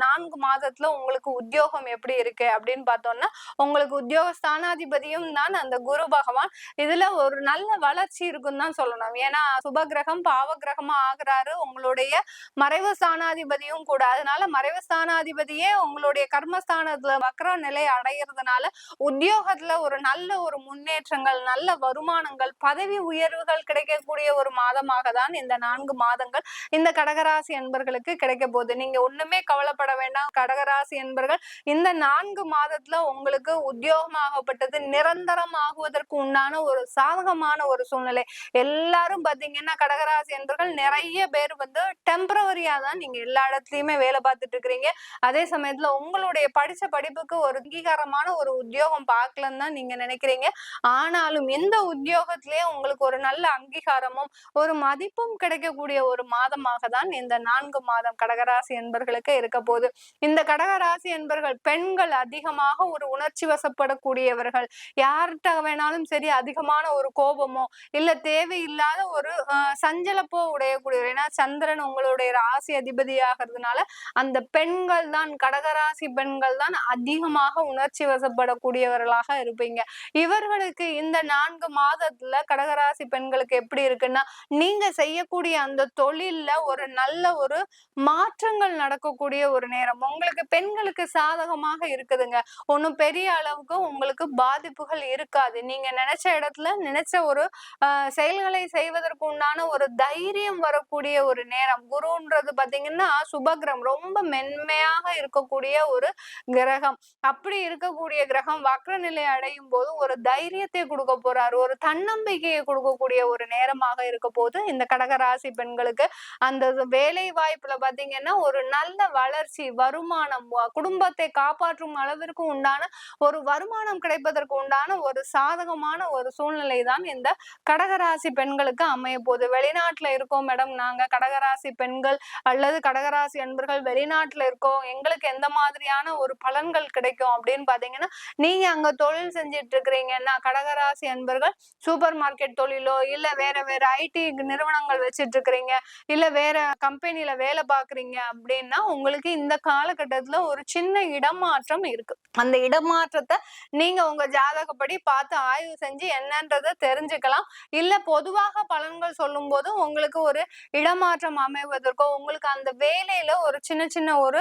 Speaker 5: 4 மாதத்துல உங்களுக்கு உத்தியோகம் எப்படி இருக்கு அப்படின்னு பார்த்தோம்னா, உங்களுக்கு உத்தியோக ஸ்தானாதிபதியும் தான் அந்த குரு பகவான். இதுல ஒரு நல்ல வளர்ச்சி இருக்குன்னு தான் சொல்லணும். ஏன்னா சுபகிரகம் பாவகிரகமா ஆகுறாரு, உங்களுடைய மறைவு ஸ்தானாதிபதியும் கூட. அதனால மறைவு ஸ்தானாதிபதியே உங்களுடைய கர்மஸ்தானத்துல வக்ர நிலை அடைகிறதுனால உத்தியோகத்துல ஒரு நல்ல ஒரு முன்னேற்றங்கள், நல்ல வருமானங்கள், பதவி உயர்வுகள் கிடைக்கக்கூடிய ஒரு மாதமாக தான் இந்த 4 மாதங்கள் இந்த கடகராசி என்பர்களுக்கு கிடைக்க போகுது. நீங்க ஒண்ணுமே கவலைப்பட வேண்டாம் கடகராசி என்பர்கள். இந்த 4 மாதத்துல உங்களுக்கு உத்தியோகமாகப்பட்டது நிரந்தரமாகுவதற்கு உண்டான ஒரு சாதகமான ஒரு சூழ்நிலை. எல்லாரும் பாத்தீங்கன்னா கடகராசி என்பர்கள் நிறைய பேர் வந்து டெம்பரவரியா தான் நீங்க எல்லா இடத்துலயுமே வேலை பார்த்துட்டு இருக்கிறீங்க. அதே சமயத்துல உங்களுடைய படிச்ச படிப்புக்கு ஒரு அங்கீகாரமான ஒரு உத்தியோகம் பார்க்கலன்னு தான் நீங்க நினைக்கிறீங்க. ஆனாலும் இந்த உத்தியோகத்திலேயே உங்களுக்கு ஒரு நல்ல அங்கீகாரமும் ஒரு மதிப்பும் கிடைக்கக்கூடிய ஒரு மாதமாக தான் இந்த 4 மாதம் கடகராசி என்பர்களுக்கு இருக்க போகுது. இந்த கடகராசி என்பர்கள் பெண்கள் அதிகமாக ஒரு உணர்ச்சி வசப்படக்கூடியவர்கள். யார்கிட்ட வேணாலும் சரி அதிகமான ஒரு கோபமோ இல்ல தேவையில்லாத ஒரு சஞ்சலப்போ உடையக்கூடியவர். ஏன்னா சந்திரன் உங்களுடைய ராசி அதிபதியாகிறதுனால அந்த பெண்கள் தான், கடகராசி பெண்கள் தான் அதிகமாக உணர்ச்சி வசப்படக்கூடியவர்களாக இருப்பீங்க. இவர்களுக்கு இந்த 4 மாதத்துல கடகராசி பெண்களுக்கு எப்படி இருக்குன்னா, நீங்க செய்யக்கூடிய அந்த தொழில்ல ஒரு நல்ல ஒரு மாற்றங்கள் நடக்கக்கூடிய ஒரு நேரம் உங்களுக்கு பெண்களுக்கு சாதகமாக இருக்குதுங்க. ஒன்னும் பெரிய அளவுக்கு உங்களுக்கு பாதிப்புகள் இருக்காது. நீங்க நினைச்ச இடத்துல நினைச்ச ஒரு செயல்களை செய்வதற்கு உண்டான ஒரு தைரியம் வரக்கூடிய ஒரு நேரம். குருன்றது பாத்தீங்கன்னா சுபகிரகம், ரொம்ப மென்மையாக இருக்கக்கூடிய ஒரு கிரகம். அப்படி இருக்கக்கூடிய கிரகம் வக்ர நிலை அடையும் போது ஒரு தைரியத்தை கொடுக்க போறாரு, ஒரு தன்னம்பிக்கையை கொடுக்கக்கூடிய ஒரு நேரமாக இருக்க போது இந்த கடகராசி பெண்களுக்கு. அந்த வேலை வாய்ப்புல பாத்தீங்கன்னா ஒரு நல்ல வளர்ச்சி, வருமானம், குடும்பத்தை காப்பாற்றும் அளவிற்கு உண்டான ஒரு வருமானம் கிடைப்பதற்கு உண்டான ஒரு சாதகமான ஒரு சூழ்நிலை தான் இந்த கடகராசி பெண்களுக்கு அமைய போகுது. வெளிநாட்டுல இருக்கோம் மேடம், நாங்க கடகராசி பெண்கள் அல்லது கடகராசி அன்பர்கள் வெளிநாட்டுல இருக்கோம், எங்களுக்கு எந்த மாதிரியான ஒரு பலன்கள் கிடைக்கும் அப்படின்னு பாத்தீங்கன்னா, நீங்க அங்க தொழில் செஞ்சிட்டு இருக்கிறீங்கன்னா கடகராசி அன்பர்கள் சூப்பர் மார்க்கெட் தொழிலோ இல்ல வேற வேற ஐடி நிறுவனங்கள் வச்சிட்டு இருக்கிறீங்க, இல்ல வேற கம்பெனில வேலை பாக்குறீங்க அப்படின்னா உங்களுக்கு இந்த காலகட்டத்துல ஒரு சின்ன இடமாற்றம் இருக்கு. அந்த இடமாற்றத்தை நீங்க உங்க ஜாதகப்படி பார்த்து ஆய்வு செஞ்சு என்னன்றதை தெரிஞ்சுக்கலாம். இல்ல பொதுவாக பலன்கள் சொல்லும் போது உங்களுக்கு ஒரு இடமாற்றம் அமைவதற்கோ உங்களுக்கு அந்த வேலையில ஒரு சின்ன சின்ன ஒரு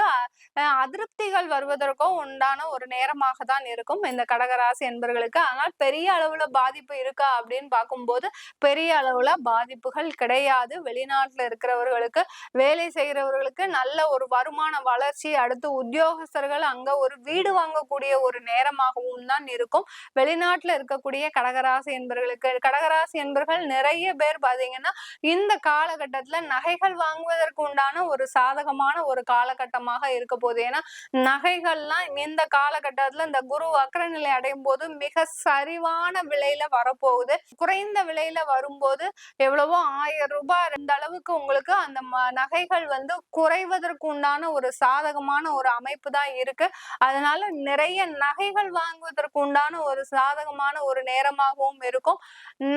Speaker 5: அதிருப்திகள் வருவதற்கோ உண்டான ஒரு நேரமாக தான் இருக்கும் இந்த கடகராசி என்பர்களுக்கு. ஆனால் பெரிய அளவுல பாதிப்பு இருக்கா அப்படின்னு பார்க்கும்போது பெரிய அளவுல பாதிப்புகள் கிடையாது. வெளிநாட்டுல இருக்கிறவர்களுக்கு, வேலை செய்யறவர்களுக்கு நல்ல ஒரு வருமான வளர்ச்சி, அடுத்து உத்தியோகஸ்தர்கள் அங்க ஒரு வீடு வாங்கக்கூடிய ஒரு நேரமாகவும் தான் இருக்கும் வெளிநாட்டுல இருக்கக்கூடிய கடகராசி என்பர்களுக்கு. கடகராசி என்பர்கள் நிறைய பேர் பாத்தீங்கன்னா இந்த காலகட்டத்துல நகைகள் வாங்குவதற்கு உண்டான ஒரு சாதகமான ஒரு காலகட்டமாக இருக்க போகுது. ஏன்னா நகைகள்லாம் இந்த காலகட்டத்துல இந்த குரு வக்ர நிலை அடையும் போது மிக சரிவான விலையில வரப்போகுது. குறைந்த விலையில வரும்போது எவ்வளவோ 1000 ரூபாய் இந்த அளவுக்கு உங்களுக்கு அந்த நகைகள் வந்து குறைவதற்கு உண்டான ஒரு சாதகமான ஒரு அமைப்பு தான் இருக்கு. அதனால நிறைய நகைகள் வாங்குவதற்கு உண்டான ஒரு சாதகமான ஒரு நேரமாகவும் இருக்கும்.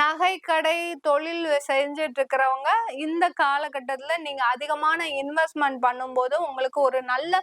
Speaker 5: நகை கடை தொழில் செஞ்சுட்டு இருக்கிறவங்க இந்த காலகட்டத்துல நீங்க அதிகமான இன்வெஸ்ட்மெண்ட் பண்ணும்போது உங்களுக்கு ஒரு நல்ல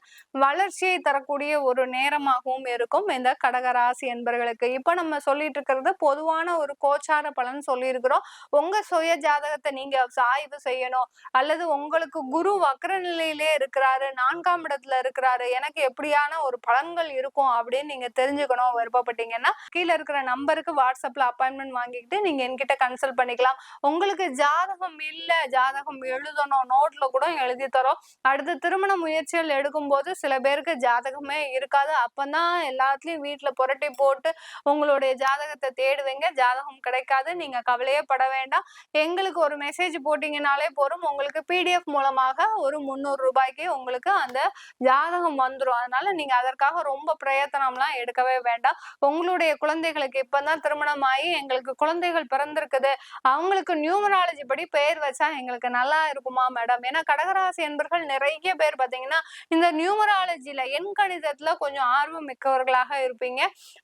Speaker 5: வளர்ச்சியை தரக்கூடிய ஒரு நேரமாகவும் இருக்கும் இந்த கடகராசி என்பர்களுக்கு. இப்ப நம்ம சொல்லிட்டு இருக்கிறது பொதுவான ஒரு கோச்சார பலன் சொல்லி இருக்கிறோம். உங்க சுய ஜாதகத்தை நீங்க ஆய்வு செய்யணும். அல்லது உங்களுக்கு குரு வக்ர நிலையிலே இருக்கிறாரு, 4ஆம் இடத்துல இருக்கிறாரு, எனக்கு எப்படியான ஒரு பலன்கள் இருக்கும் அப்படின்னு நீங்க தெரிஞ்சுக்கணும் விருப்பப்பட்டீங்கன்னா கீழே இருக்கிற நம்பருக்கு வாட்ஸ்அப்ல அப்பாயின்மெண்ட் வாங்கிக்கிட்டு நீங்க என்கிட்ட கன்சல்ட் பண்ணிக்கலாம். உங்களுக்கு ஜாதகம் இல்ல, ஜாதகம் எழுதணும், நோட்ல கூட எழுதி தரோம். அடுத்து திருமண முயற்சிகள் எடுக்கும் போது சில பேருக்கு ஜாதகமே இருக்காது. அப்பதான் எல்லாத்துலயும் வீட்டுல புரட்டி போட்டு உங்களுடைய ஜாதகத்தை தேடுவீங்க, ஜாதகம் கிடைக்காது. நீங்க கவலையே பட வேண்டாம். எங்களுக்கு ஒரு மெசேஜ் போட்டீங்கன்னாலே போதும், உங்களுக்கு PDF மூலமாக ஒரு 300 ரூபாய்க்கு உங்களுக்கு அந்த ஜாதகம் வந்துடும். அதனால நீங்க அதற்காக ரொம்ப பிரயத்தனம்லாம் எடுக்கவே வேண்டாம். உங்களுடைய குழந்தைகளுக்கு இப்பதான் திருமணம் ஆகி எங்களுக்கு குழந்தைகள் பிறந்திருக்குது, அவங்களுக்கு நியூமராலஜி படி பெயர் வச்சா எங்களுக்கு நல்லா இருக்குமா மேடம்? ஏன்னா கடகராசி என்பர்கள் நிறைய பேர் பாத்தீங்கன்னா இந்த நியூமராலஜில எண் கணிதத்துல கொஞ்சம் ஆர்வம் மிக்கவர்களாக இருப்பீங்க.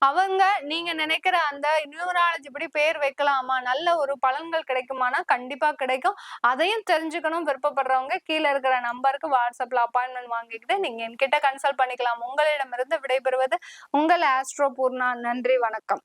Speaker 5: அவங்க நீங்க நினைக்கிற அந்த நியூமராலஜி படி பெயர் வைக்கலாமா, நல்ல ஒரு பலன்கள் கிடைக்குமானா கண்டிப்பா கிடைக்கும். அதையும் தெரிஞ்சுக்கணும் விருப்பப்படுறவங்க கீழே இருக்கிற நம்பருக்கு வாட்ஸ்அப்ல அப்பாயின்மெண்ட் வாங்கிக்கிட்டு நீங்க என்கிட்ட கன்சல்ட் பண்ணிக்கலாம். உங்களிடமிருந்து விடைபெறுவது உங்கள் ஆஸ்ட்ரோ பூர்ணா. நன்றி, வணக்கம்.